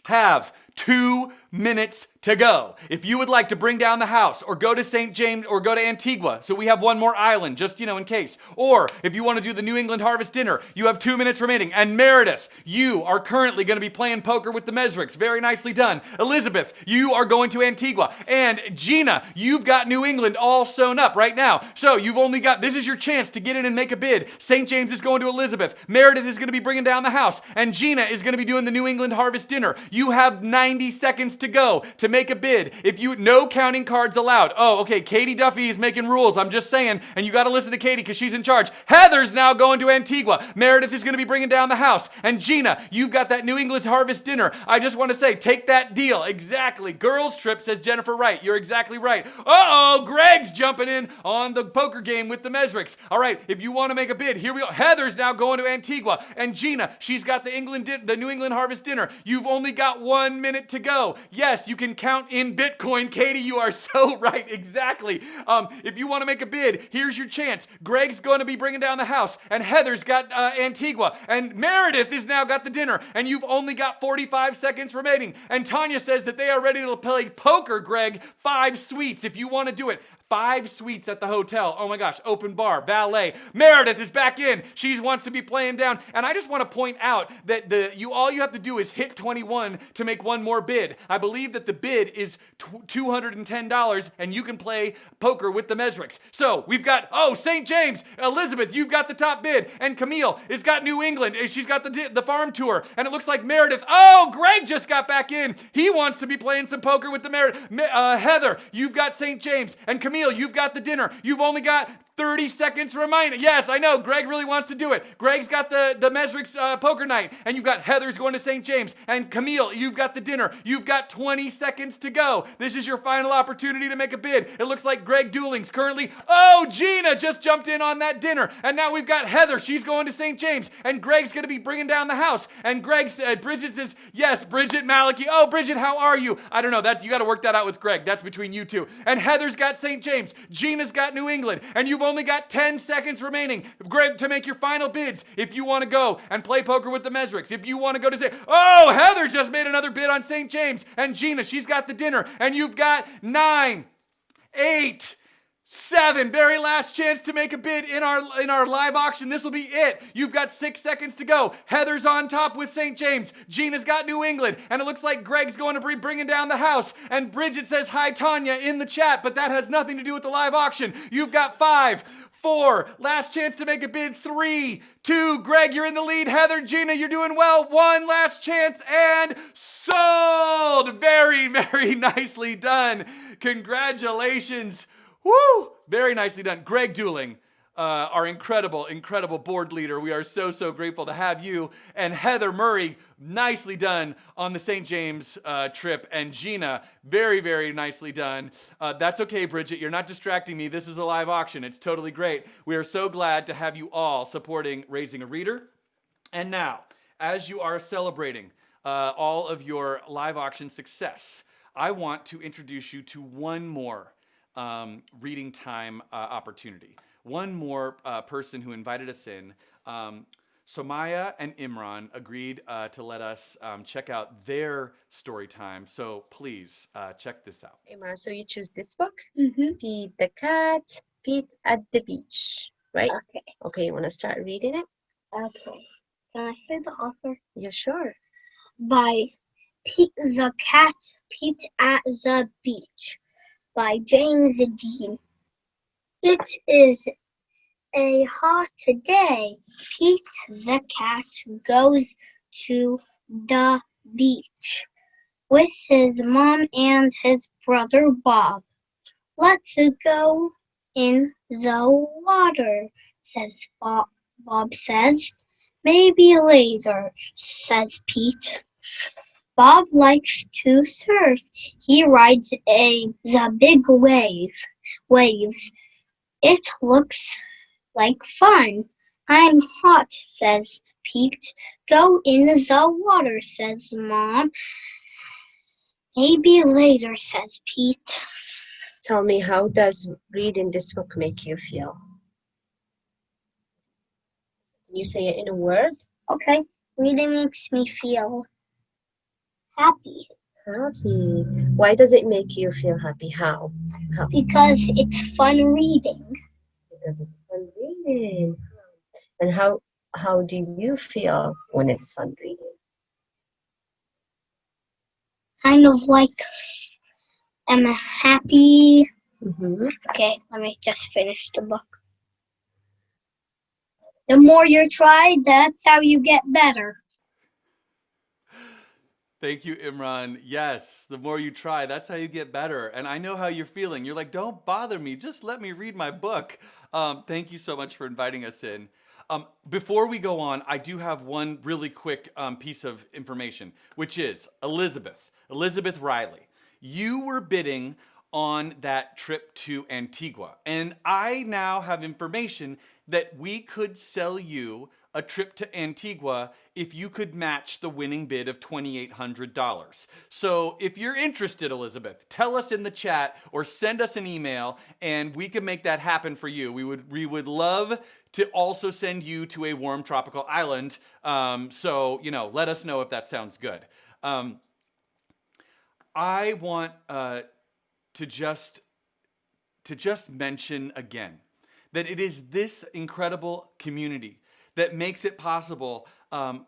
have 2 minutes to go. If you would like to bring down the house or go to St. James or go to Antigua, so we have one more island, just, in case. Or if you want to do the New England Harvest dinner, you have 2 minutes remaining. And Meredith, you are currently going to be playing poker with the Mesricks. Very nicely done. Elizabeth, you are going to Antigua. And Gina, you've got New England all sewn up right now. So you've only got, this is your chance to get in and make a bid. St. James is going to Elizabeth. Meredith is going to be bringing down the house. And Gina is going to be doing the New England Harvest dinner. You have 90 seconds to go to make a bid. No counting cards allowed. Oh, okay, Katie Duffy is making rules. I'm just saying, and you got to listen to Katie because she's in charge. Heather's now going to Antigua. Meredith is going to be bringing down the house. And Gina, you've got that New England Harvest dinner. I just want to say, take that deal. Exactly. Girls trip, says Jennifer Wright. You're exactly right. Uh-oh, Greg's jumping in on the poker game with the Mesricks. All right, if you want to make a bid, here we go. Heather's now going to Antigua. And Gina, she's got the New England Harvest dinner. You've only got 1 minute to go. Yes, you can count in Bitcoin. Katie, you are so right. Exactly. If you want to make a bid, here's your chance. Greg's going to be bringing down the house, and Heather's got Antigua, and Meredith has now got the dinner, and you've only got 45 seconds remaining. And Tanya says that they are ready to play poker, Greg. 5 suites if you want to do it. 5 suites at the hotel. Oh my gosh, open bar, valet. Meredith is back in. She wants to be playing down. And I just want to point out that all you have to do is hit 21 to make one more bid. I believe that the bid is $210, and you can play poker with the Mesricks. So we've got, St. James, Elizabeth, you've got the top bid, and Camille has got New England. She's got the farm tour, and it looks like Meredith. Oh, Greg just got back in. He wants to be playing some poker with the Heather, you've got St. James, and Camille, you've got the dinner. You've only got 30 seconds remaining. Yes, I know. Greg really wants to do it. Greg's got the Mesricks poker night. And you've got Heather's going to St. James. And Camille, you've got the dinner. You've got 20 seconds to go. This is your final opportunity to make a bid. It looks like Greg Dooling's currently... Oh, Gina just jumped in on that dinner. And now we've got Heather. She's going to St. James. And Greg's going to be bringing down the house. And Bridget says, yes, Bridget Malachi. Oh, Bridget, how are you? I don't know. You got to work that out with Greg. That's between you two. And Heather's got St. James. Gina's got New England. And you've only got 10 seconds remaining, Greg, to make your final bids. If you want to go and play poker with the Mesricks, if you want to go to say, oh, Heather just made another bid on St. James, and Gina, she's got the dinner, and you've got 9, 8, 7. Very last chance to make a bid in our live auction. This will be it. You've got 6 seconds to go. Heather's on top with St. James. Gina's got New England. And it looks like Greg's going to be bringing down the house. And Bridget says hi, Tanya, in the chat, but that has nothing to do with the live auction. You've got 5, 4, last chance to make a bid. 3, 2, Greg, you're in the lead. Heather, Gina, you're doing well. 1 last chance and sold. Very, very nicely done. Congratulations. Woo! Very nicely done. Greg Dooling, our incredible board leader. We are so grateful to have you. And Heather Murray, nicely done on the St. James trip. And Gina, very nicely done. That's okay, Bridget. You're not distracting me. This is a live auction. It's totally great. We are so glad to have you all supporting Raising a Reader. And now, as you are celebrating all of your live auction success, I want to introduce you to one more reading time opportunity. One more person who invited us in. Somaya and Imran agreed to let us check out their story time. So please check this out. Imran, so you choose this book? Mm-hmm. Pete the Cat, Pete at the Beach, right? Okay. Okay, you want to start reading it? Okay. Can I say the author? Yeah, sure. By Pete the Cat, Pete at the Beach, by James Dean. It is a hot day. Pete the cat goes to the beach with his mom and his brother Bob. Let's go in the water, says Bob. Bob says. Maybe later, says Pete. Bob likes to surf. He rides the big waves. It looks like fun. I'm hot, says Pete. Go in the water, says Mom. Maybe later, says Pete. Tell me, how does reading this book make you feel? Can you say it in a word? Okay, reading makes me feel happy. Happy. Why does it make you feel happy? How? Because it's fun reading. Because it's fun reading. And how do you feel when it's fun reading? Kind of like I'm happy. Mm-hmm. Okay, let me just finish the book. The more you try, that's how you get better. Thank you, Imran. Yes, the more you try, that's how you get better. And I know how you're feeling. You're like, don't bother me. Just let me read my book. Thank you so much for inviting us in. Before we go on, I do have one really quick piece of information, which is Elizabeth Riley. You were bidding on that trip to Antigua. And I now have information that we could sell you a trip to Antigua if you could match the winning bid of $2,800. So if you're interested, Elizabeth, tell us in the chat or send us an email and we can make that happen for you. We would love to also send you to a warm tropical island. So, let us know if that sounds good. I want to just mention again that it is this incredible community that makes it possible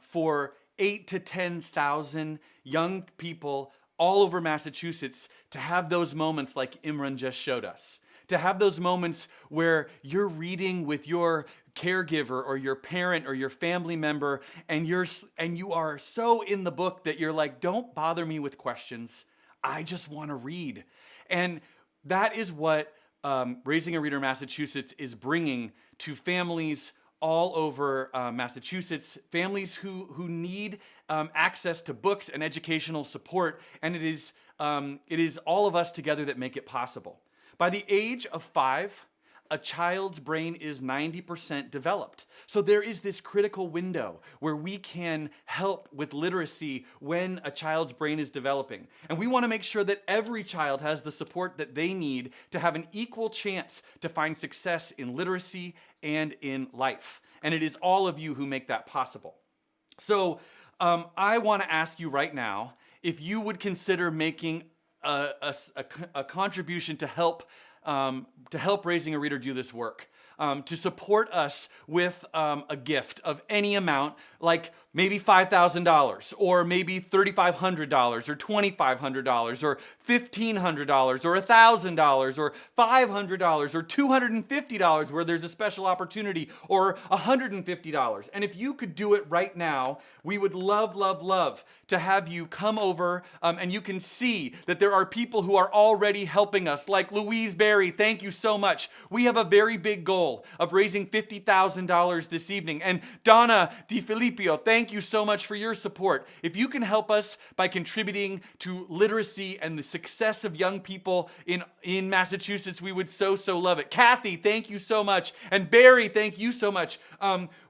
for 8,000 to 10,000 young people all over Massachusetts to have those moments like Imran just showed us. To have those moments where you're reading with your caregiver or your parent or your family member and you are so in the book that you're like, don't bother me with questions. I just want to read. And that is what Raising a Reader Massachusetts is bringing to families all over Massachusetts, families who need access to books and educational support, and it is all of us together that make it possible. By the age of 5, a child's brain is 90% developed. So there is this critical window where we can help with literacy when a child's brain is developing. And we want to make sure that every child has the support that they need to have an equal chance to find success in literacy and in life. And it is all of you who make that possible. So I want to ask you right now if you would consider making a contribution to help to help Raising a Reader do this work. To support us with a gift of any amount, like maybe $5,000, or maybe $3,500, or $2,500, or $1,500, or $1,000, or $500, or $250, where there's a special opportunity, or $150. And if you could do it right now, we would love, love, love to have you come over, and you can see that there are people who are already helping us, like Louise Berry. Thank you so much. We have a very big goal of raising $50,000 this evening. And Donna DiFilippio, thank you so much for your support. If you can help us by contributing to literacy and the success of young people in Massachusetts, we would so love it. Kathy, thank you so much. And Barry, thank you so much.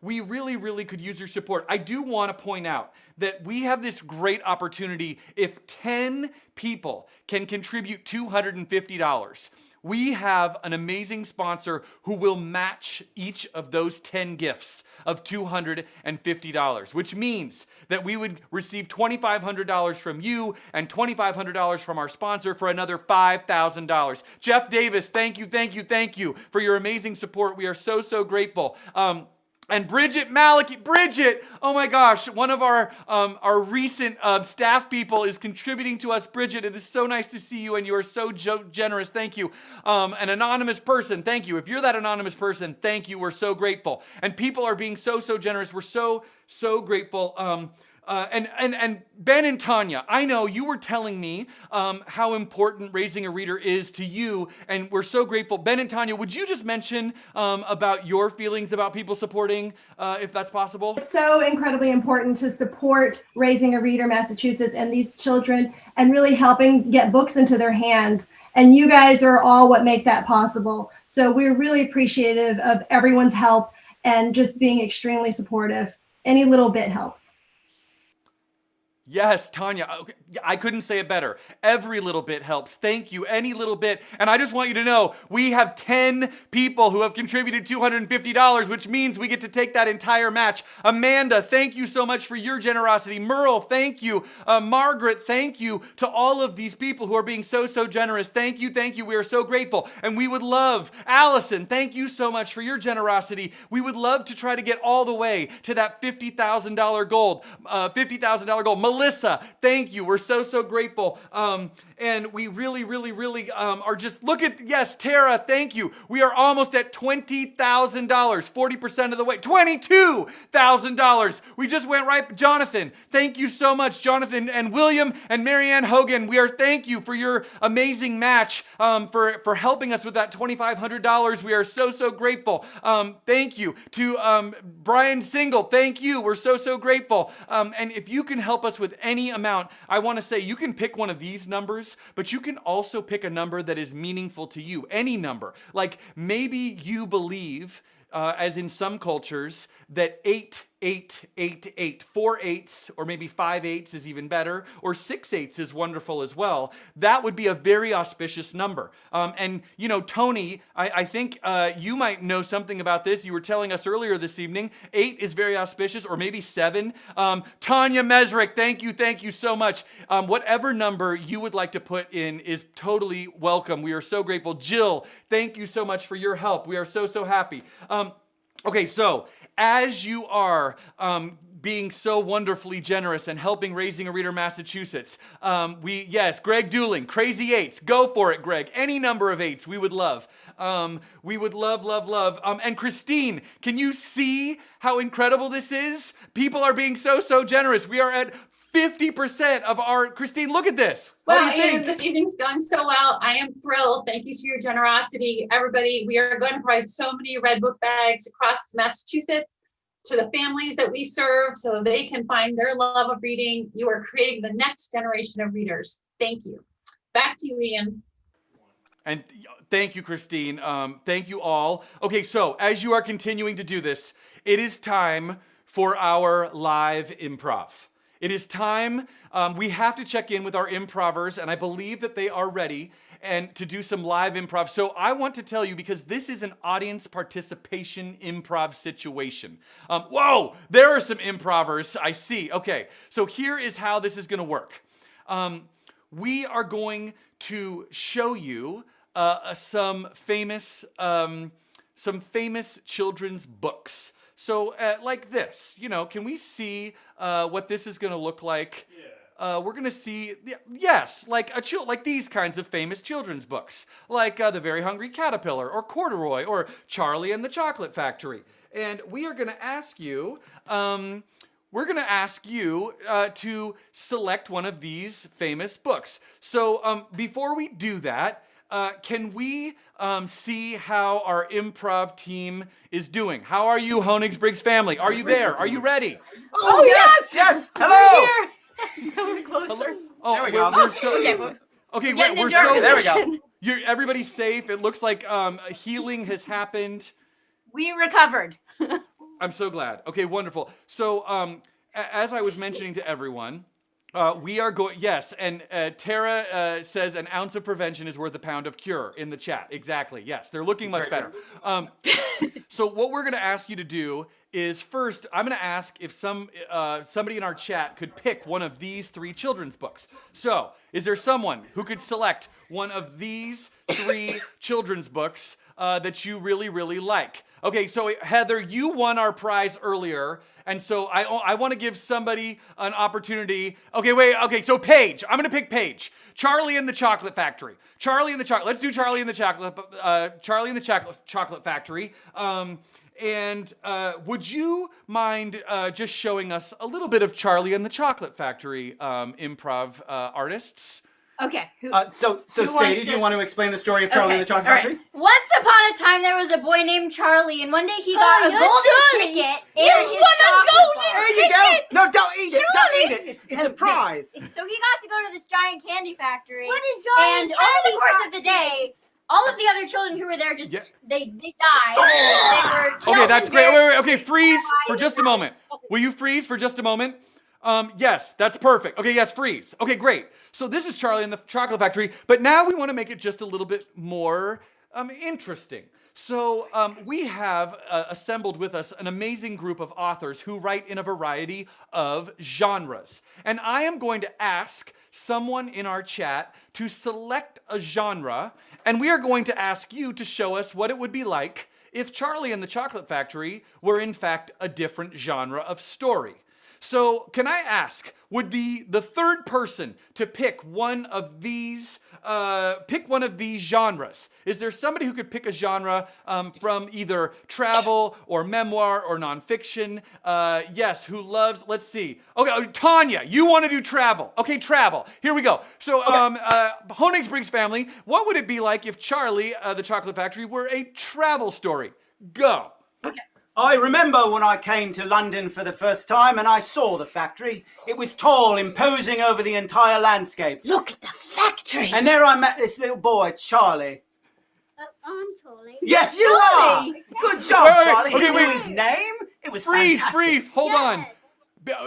We really, really could use your support. I do want to point out that we have this great opportunity. If 10 people can contribute $250, we have an amazing sponsor who will match each of those 10 gifts of $250, which means that we would receive $2,500 from you and $2,500 from our sponsor for another $5,000. Jeff Davis, thank you for your amazing support. We are so grateful. And Bridget Maliki, Bridget, oh my gosh, one of our recent staff people is contributing to us. Bridget, it is so nice to see you, and you are so generous. Thank you. An anonymous person, thank you. If you're that anonymous person, thank you. We're so grateful. And people are being so generous. We're so grateful. And Ben and Tanya, I know you were telling me how important Raising a Reader is to you, and we're so grateful. Ben and Tanya, would you just mention about your feelings about people supporting, if that's possible? It's so incredibly important to support Raising a Reader Massachusetts and these children, and really helping get books into their hands. And you guys are all what make that possible. So we're really appreciative of everyone's help and just being extremely supportive. Any little bit helps. Yes, Tanya, okay, I couldn't say it better. Every little bit helps. Thank you, any little bit. And I just want you to know, we have 10 people who have contributed $250, which means we get to take that entire match. Amanda, thank you so much for your generosity. Merle, thank you. Margaret, thank you to all of these people who are being so generous. Thank you. We are so grateful. And we would love, Allison, thank you so much for your generosity. We would love to try to get all the way to that $50,000 goal. $50,000 goal. Melissa, thank you. We're so grateful. And we really are just, look at, yes, Tara, thank you. We are almost at $20,000, 40% of the way, $22,000. We just went right, Jonathan, thank you so much, Jonathan and William and Marianne Hogan. Thank you for your amazing match, for helping us with that $2,500. We are so grateful. Thank you to Brian Single, thank you. We're so grateful. And if you can help us with any amount, I want to say you can pick one of these numbers, but you can also pick a number that is meaningful to you, any number. Like maybe you believe, as in some cultures, that 8, 4 eights, or maybe 5 eights is even better, or 6 eights is wonderful as well. That would be a very auspicious number. And you know, Tony, I think you might know something about this. You were telling us earlier this evening, 8 is very auspicious, or maybe 7. Tanya Mesrick, thank you so much. Whatever number you would like to put in is totally welcome. We are so grateful. Jill, thank you so much for your help. We are so happy. Okay, so as you are being so wonderfully generous and helping Raising a Reader Massachusetts, yes, Greg Dooling, crazy 8s, go for it, Greg. Any number of 8s, we would love. We would love. And Christine, can you see how incredible this is? People are being so generous. We are at 50% of our, Christine, look at this. Well, What do you think? Ian, this evening's going so well. I am thrilled. Thank you to your generosity, everybody. We are going to provide so many red book bags across Massachusetts to the families that we serve so they can find their love of reading. You are creating the next generation of readers. Thank you. Back to you, Ian. And thank you, Christine. Thank you all. Okay, so as you are continuing to do this, it is time for our live improv. It is time, we have to check in with our improvers, and I believe that they are ready and to do some live improv. So I want to tell you, because this is an audience participation improv situation. Whoa, there are some improvers, I see. Okay, so here is how this is gonna work. We are going to show you some famous children's books. So like this, can we see what this is going to look like? We're going to see, yes, like these kinds of famous children's books, like The Very Hungry Caterpillar, or Corduroy, or Charlie and the Chocolate Factory. And we are going to ask you, to select one of these famous books. So before we do that, can we see how our improv team is doing? How are you, Honigsbriggs family? Are you there? Are you ready? Oh, yes! Hello! Come closer. Oh, there we go. Okay, Getting we're into our so there we go. position. Everybody's safe. It looks like healing has happened. We recovered. I'm so glad. Okay, wonderful. So as I was mentioning to everyone, we are going, yes, and Tara says an ounce of prevention is worth a pound of cure in the chat. Exactly, yes, they're looking much better. So what we're going to ask you to do is first, I'm going to ask if somebody in our chat could pick one of these 3 children's books. So, is there someone who could select one of these 3 children's books that you really, really like? Okay, so Heather, you won our prize earlier, and so I want to give somebody an opportunity. Okay, so Paige, I'm going to pick Paige. Charlie and the Chocolate Factory. Let's do Charlie and the Chocolate Factory. And would you mind just showing us a little bit of Charlie and the Chocolate Factory, improv artists? Okay. So who Sadie, wants do to- you want to explain the story of Charlie and the Chocolate all right. Factory? Once upon a time, there was a boy named Charlie, and one day he got a golden ticket. You in his won a chocolate golden bar. There you go. No, don't eat it. Don't Charlie! eat it. It's a prize. So he got to go to this giant candy factory. What is giant And over the candy course of the day, all of the other children who were there just they died. They were killed. Okay, that's great. very- Wait. Okay, freeze for just a moment. Will you freeze for just a moment? Yes, that's perfect. Okay, yes, freeze. Okay, great. So this is Charlie and the Chocolate Factory, but now we want to make it just a little bit more interesting. So we have assembled with us an amazing group of authors who write in a variety of genres. And I am going to ask someone in our chat to select a genre, and we are going to ask you to show us what it would be like if Charlie and the Chocolate Factory were in fact a different genre of story. So can I ask, would the third person to pick one of these genres? Is there somebody who could pick a genre from either travel or memoir or nonfiction? Yes, who loves, let's see. Okay, Tanya, you want to do travel. Okay, travel. Here we go. So Honigsbriggs family, what would it be like if Charlie, the Chocolate Factory, were a travel story? Go. I remember when I came to London for the first time and I saw the factory. It was tall, imposing over the entire landscape. Look at the factory. And there I met this little boy, Charlie. I'm Charlie. Yes, you Charlie. are! Good job, Wait, Charlie. okay, You wait. knew his name? It was Freeze, fantastic. hold on.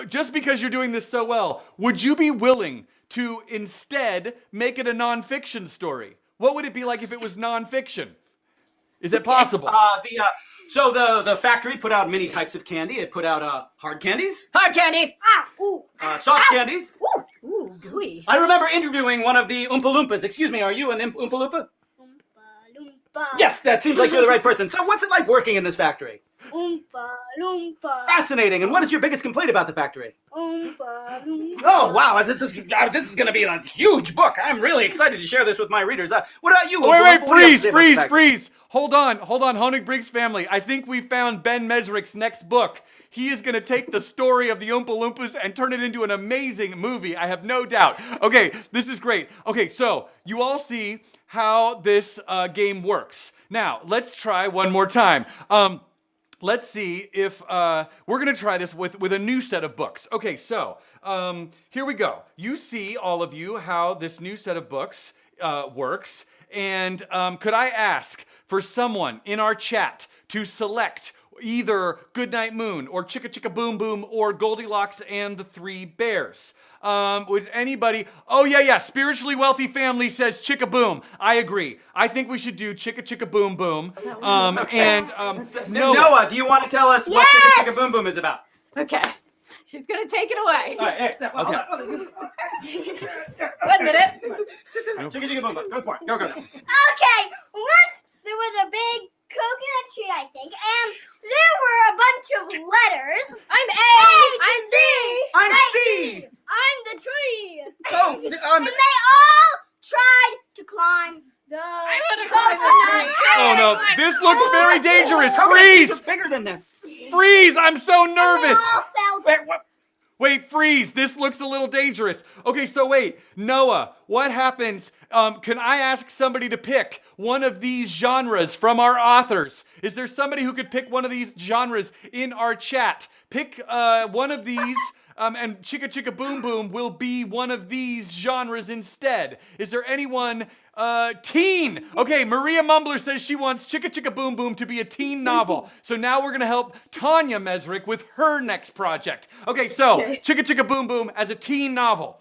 Just because you're doing this so well, would you be willing to instead make it a nonfiction story? What would it be like if it was nonfiction? Is it possible? So the factory put out many types of candy. It put out hard candies, Hard candy. soft candies. Ooh, gooey. I remember interviewing one of the Oompa Loompas. Excuse me, are you an Oompa Loompa? Oompa Loompa. Yes, that seems like you're the right person. So what's it like working in this factory? Oompa Loompa. Fascinating. And what is your biggest complaint about the factory? Oompa Loompa. Oh, wow. This is going to be a huge book. I'm really excited to share this with my readers. What about you? Wait, Oompa Loompa? What do you have to say about the factory? freeze. Hold on, Honigsbriggs family. I think we found Ben Mesrick's next book. He is going to take the story of the Oompa Loompas and turn it into an amazing movie. I have no doubt. Okay, this is great. Okay, so you all see how this game works. Now, let's try one more time. Let's see if we're going to try this with a new set of books. Okay, so here we go. You see, all of you, how this new set of books works. And could I ask for someone in our chat to select either Goodnight Moon or Chicka Chicka Boom Boom or Goldilocks and the Three Bears? Was anybody? Oh, yeah. Spiritually Wealthy Family says Chicka Boom. I agree. I think we should do Chicka Chicka Boom Boom. Noah, do you want to tell us what Chicka Chicka Boom Boom is about? Okay. She's gonna take it away. All right, Okay. 1 minute. Chicka chicka boom boom. Go for it. Go. Okay, once there was a big coconut tree, I think, and there were a bunch of letters. I'm A. I'm Z. I'm C. I'm the tree. Oh, And they all tried to climb the coconut tree. Oh no, this looks very dangerous. Coconut trees Freeze! are bigger than this. Freeze! I'm so And nervous. they all fell. Wait, what? Wait, freeze! This looks a little dangerous. Okay, so wait, Noah, what happens? Can I ask somebody to pick one of these genres from our authors? Is there somebody who could pick one of these genres in our chat? Pick one of these, and Chicka Chicka Boom Boom will be one of these genres instead. Is there anyone? Teen. Okay, Maria Mumbler says she wants Chicka Chicka Boom Boom to be a teen novel. So now we're gonna help Tanya Mesrick with her next project. Okay, so Chicka Chicka Boom Boom as a teen novel.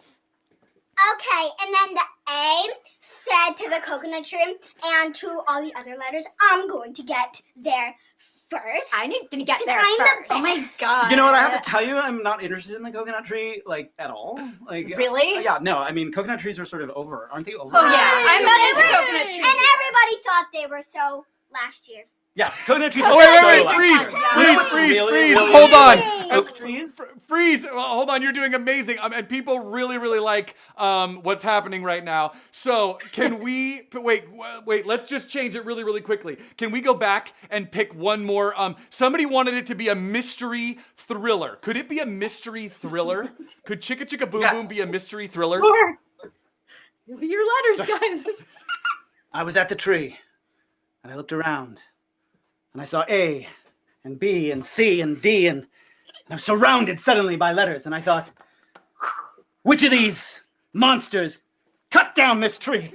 Okay, and then the A said to the coconut tree and to all the other letters, I'm going to get there first. I need to get 'Cause there I'm the first. Oh my best. god. You know what? I have to tell you, I'm not interested in the coconut tree, like, at all. Like, Really? Yeah, no. I mean, coconut trees are sort of over, aren't they? Over. Oh yeah, I'm not They into were- coconut And trees. everybody thought they were so last year. Yeah, coconut trees. Oh, are wait, so wait, like- freeze, Yeah. freeze, Really, freeze, really, freeze. really, Hold on. really? Oak trees. Freeze. Well, hold on. You're doing amazing. And people really, really like what's happening right now. So can we wait? Let's just change it really, really quickly. Can we go back and pick one more? Somebody wanted it to be a mystery thriller. Could it be a mystery thriller? Could Chicka Chicka Boom Boom be a mystery thriller? Your letters, guys. I was at the tree, and I looked around, and I saw A, and B, and C, and D, and I was surrounded suddenly by letters, and I thought, which of these monsters cut down this tree?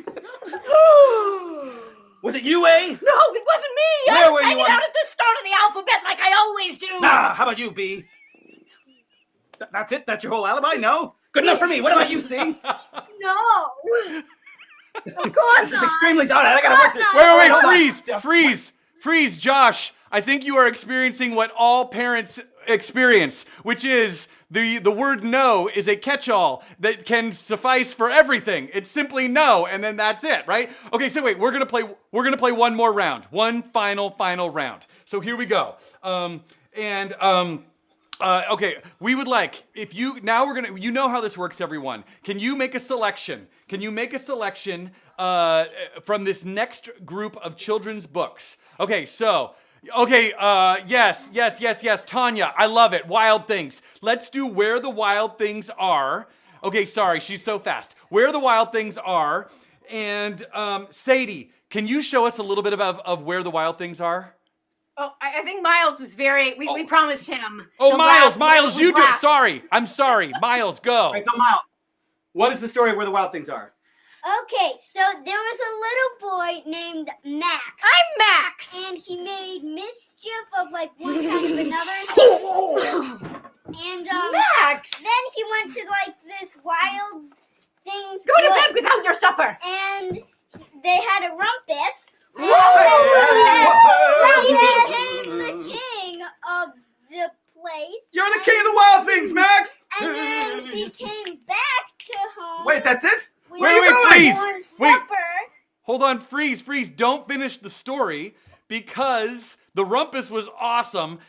Was it you, A? No, it wasn't me. Where I were was you hanging on- out at the start of the alphabet like I always do. Nah, how about you, B? That's it? That's your whole alibi? No? Good enough for me. What about you, C? No. Of course This is not. extremely... All right, I gotta work this. Wait, Hold on. freeze, freeze, freeze, Josh. I think you are experiencing what all parents experience, which is the word no is a catch-all that can suffice for everything. It's simply no, and then that's it, right? Okay, so wait, we're gonna play one more round, one final round. So here we go. Okay, we would like, if you, now we're gonna, you know how this works, everyone. Can you make a selection? Can you make a selection from this next group of children's books? Okay, so, yes, Tanya, I love it, Wild Things. Let's do Where the Wild Things Are. Okay, sorry, she's so fast. Where the Wild Things Are, and Sadie, can you show us a little bit of Where the Wild Things Are? Oh, I think Miles was very. We promised him. Oh, the Miles, last- you do it. last. Sorry, I'm sorry. Miles, go. All right, so Miles, what is the story of Where the Wild Things Are? Okay, so there was a little boy named Max. I'm Max. And he made mischief of like one kind of another. And Max. then he went to like this wild things. Go to bed without your supper. And they had a rumpus. Hey, He became the king of the place. You're the king of the wild things, Max! And then he came back to home. Wait, that's it? We Wait, had freeze. warm Wait. supper. Hold on, freeze. Don't finish the story because the rumpus was awesome.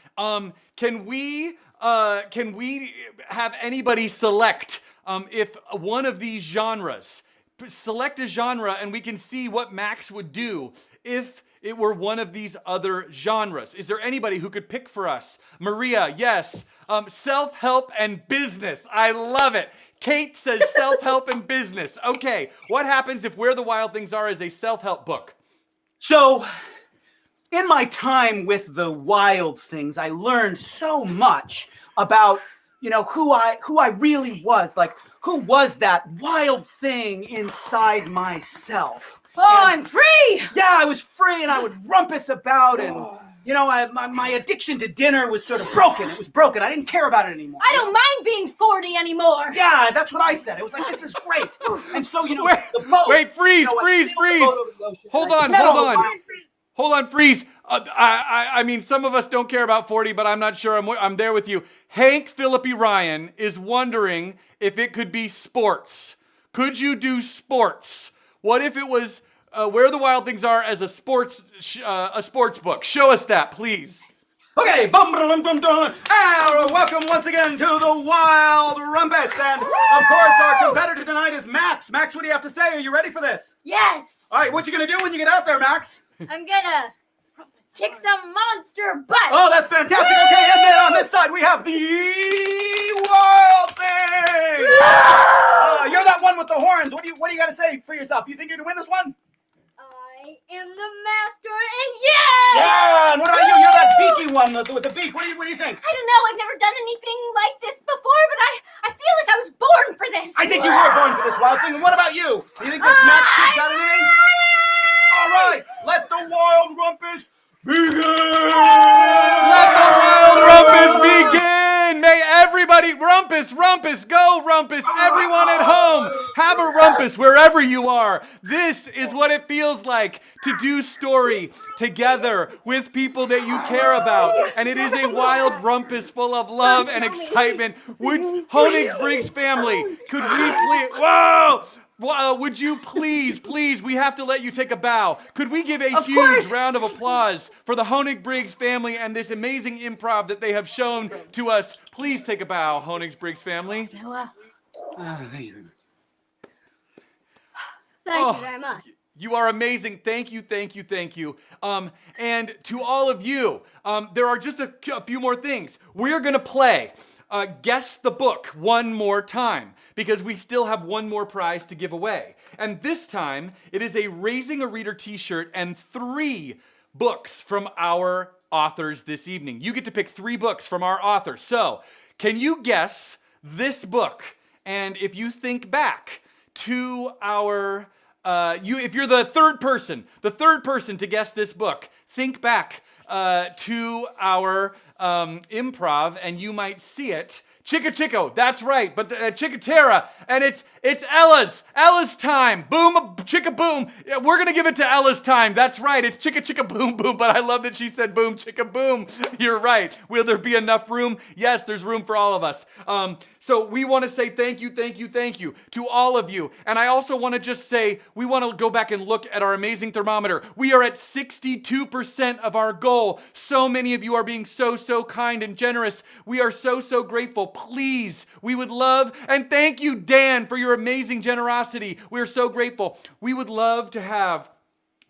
Can we have anybody select if one of these genres? Select a genre and we can see what Max would do if it were one of these other genres. Is there anybody who could pick for us? Maria, yes. Self-help and business. I love it. Kate says self-help and business. Okay, what happens if Where the Wild Things Are is a self-help book? So, in my time with the wild things, I learned so much about, who I really was. Like, who was that wild thing inside myself? Oh, I'm free. Yeah, I was free and I would rumpus about and, my addiction to dinner was sort of broken. It was broken. I didn't care about it anymore. I don't mind being 40 anymore. Yeah, that's what I said. It was like, this is great. And so, the boat. Wait, freeze. I sailed the boat over the ocean, Hold and I on, met hold all the on. wild things. Hold on, freeze. I mean, some of us don't care about 40, but I'm not sure I'm there with you. Hank Philippi Ryan is wondering if it could be sports. Could you do sports? What if it was Where the Wild Things Are as a sports book? Show us that, please. Okay, welcome once again to the Wild Rumpus. And of course, our competitor tonight is Max. Max, what do you have to say? Are you ready for this? Yes! All right, what you gonna do when you get out there, Max? I'm gonna kick some monster butt! Oh, that's fantastic. Okay, and then on this side, we have the Wild Thing. You're that one with the horns. What do you got to say for yourself? You think you're gonna win this one? I am the master, and yeah! Yeah, and what about you? You're that beaky one with the beak. What do you think? I don't know. I've never done anything like this before, but I feel like I was born for this. I think you were born for this, Wild Thing. And what about you? Do you think this Max kid's got anything? All right, let the Wild Rumpus begin! Let the Wild Rumpus begin! May everybody, Rumpus, go Rumpus! Everyone at home, have a Rumpus wherever you are. This is what it feels like to do story together with people that you care about. And it is a wild Rumpus full of love and excitement. Would Honig's Briggs family, could we please, whoa! Would you please, we have to let you take a bow. Could we give a huge round of applause for the Honig Briggs family and this amazing improv that they have shown to us? Please take a bow, Honig Briggs family. Thank you very much. You are amazing. Thank you. And to all of you, there are just a few more things. We're going to play Guess the Book one more time because we still have one more prize to give away. And this time, it is a Raising a Reader t-shirt and 3 books from our authors this evening. You get to pick 3 books from our authors. So, can you guess this book? And if you think back to our... if you're the third person to guess this book, think back to our improv, and you might see it. Chico, that's right, but Chicatera, and it's Ella's time. Boom, chicka boom. We're gonna give it to Ella's time. That's right, it's chicka boom boom. But I love that she said boom chicka boom. You're right. Will there be enough room? Yes, there's room for all of us. So we want to say thank you to all of you. And I also want to just say we want to go back and look at our amazing thermometer. We are at 62% of our goal. So many of you are being so kind and generous. We are so grateful. Please, we would love, and thank you, Dan, for your amazing generosity. We are so grateful. We would love to have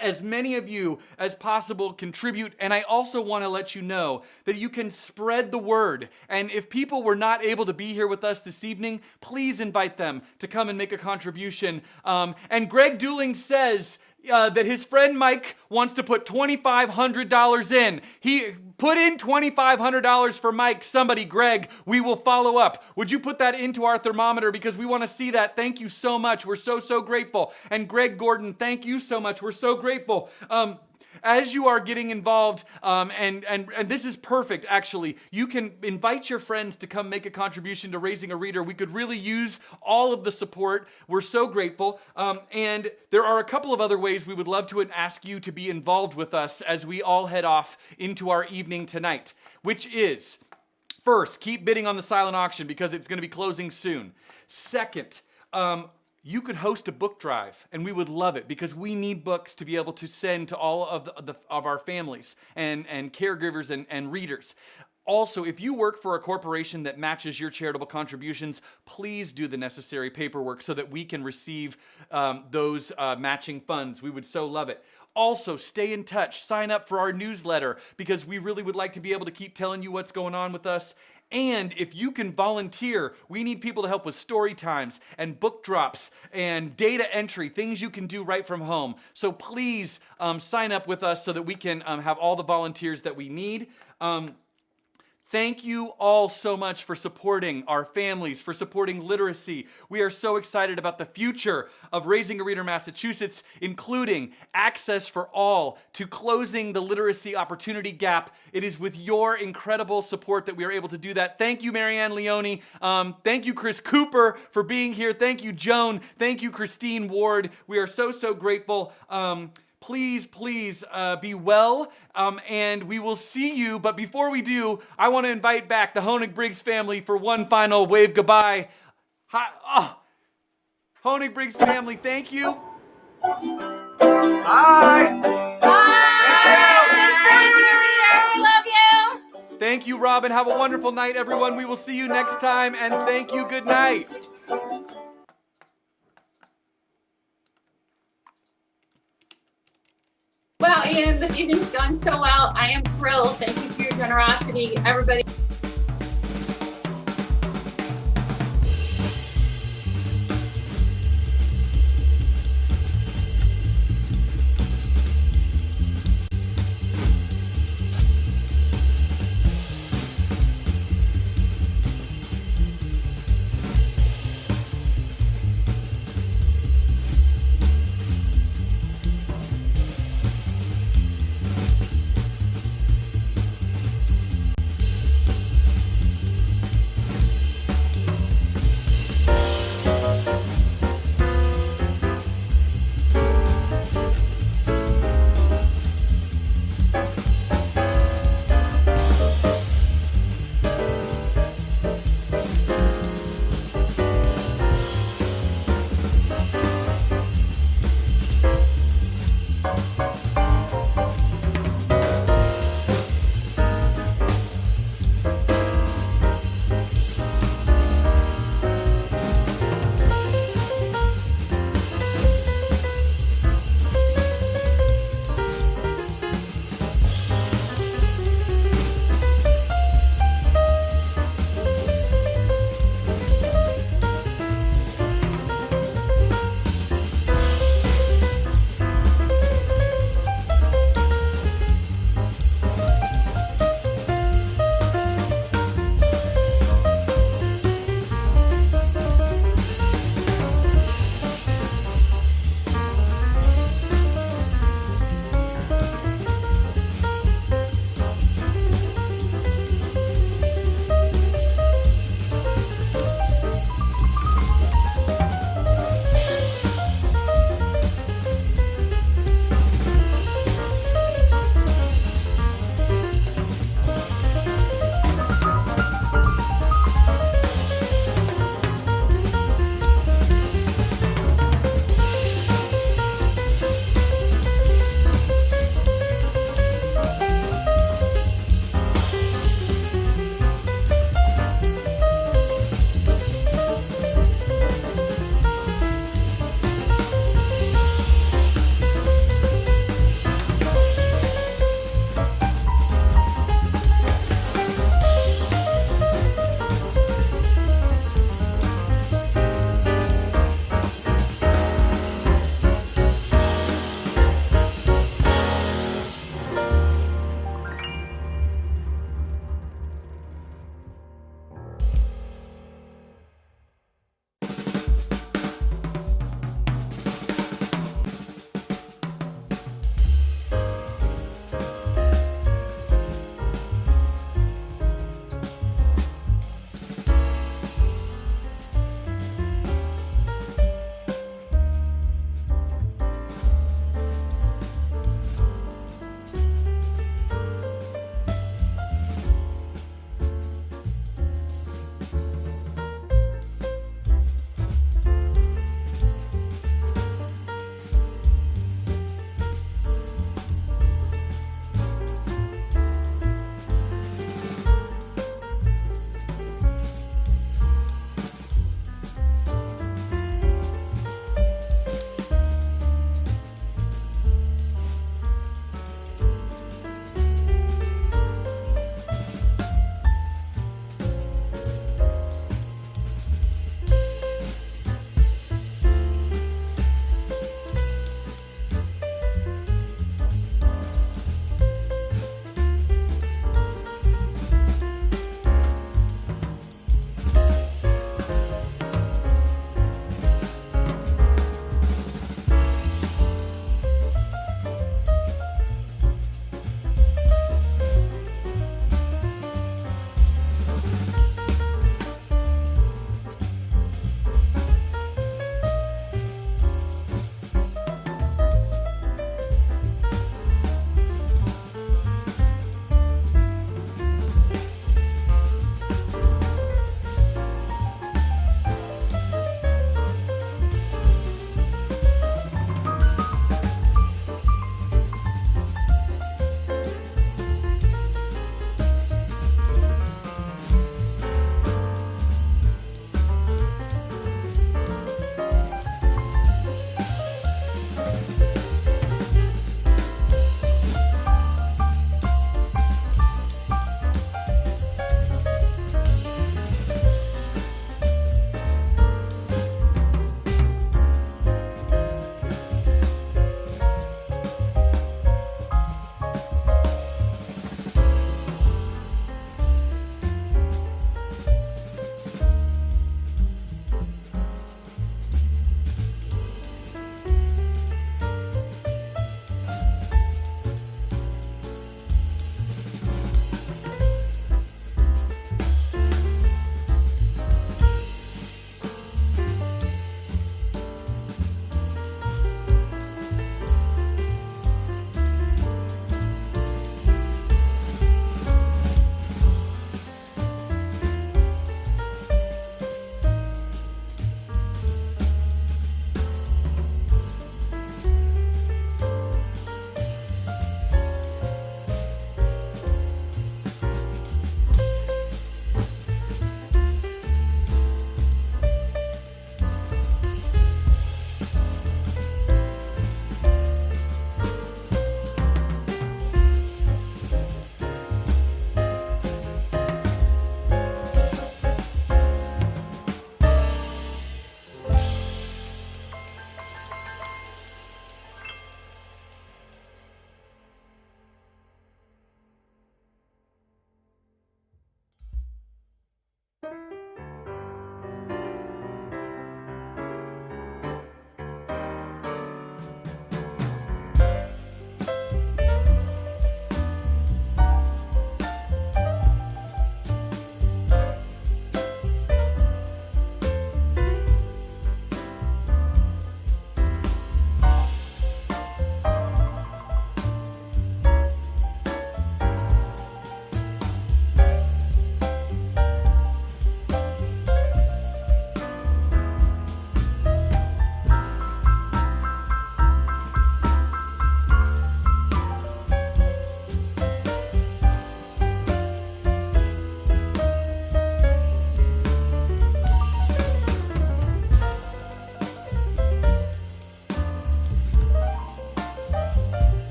as many of you as possible contribute, and I also want to let you know that you can spread the word. And if people were not able to be here with us this evening, please invite them to come and make a contribution. And Greg Dooling says that his friend Mike wants to put $2,500 in. He put in $2,500 for Mike. Somebody, Greg, we will follow up. Would you put that into our thermometer because we want to see that? Thank you so much. We're so grateful. And Greg Gordon, thank you so much. We're so grateful. As you are getting involved, and this is perfect, actually, you can invite your friends to come make a contribution to Raising a Reader. We could really use all of the support. We're so grateful. And there are a couple of other ways we would love to ask you to be involved with us as we all head off into our evening tonight, which is, first, keep bidding on the silent auction because it's going to be closing soon. Second, you could host a book drive, and we would love it because we need books to be able to send to all of our families and caregivers and readers. Also, if you work for a corporation that matches your charitable contributions, please do the necessary paperwork so that we can receive those matching funds. We would so love it. Also, stay in touch. Sign up for our newsletter because we really would like to be able to keep telling you what's going on with us. And if you can volunteer, we need people to help with story times and book drops and data entry, things you can do right from home. So please sign up with us so that we can have all the volunteers that we need. Thank you all so much for supporting our families, for supporting literacy. We are so excited about the future of Raising a Reader Massachusetts, including access for all to closing the literacy opportunity gap. It is with your incredible support that we are able to do that. Thank you, Marianne Leone. Thank you, Chris Cooper, for being here. Thank you, Joan. Thank you, Christine Ward. We are so grateful. please be well, and we will see you. But before we do, I want to invite back the Honig Briggs family for one final wave goodbye. Hi, Honig Briggs family, thank you. Bye. Thanks for raising a reader. We love you. Thank you, Robin. Have a wonderful night, everyone. We will see you next time, and thank you. Good night. Well, Ian, this evening's going so well. I am thrilled. Thank you to your generosity, everybody.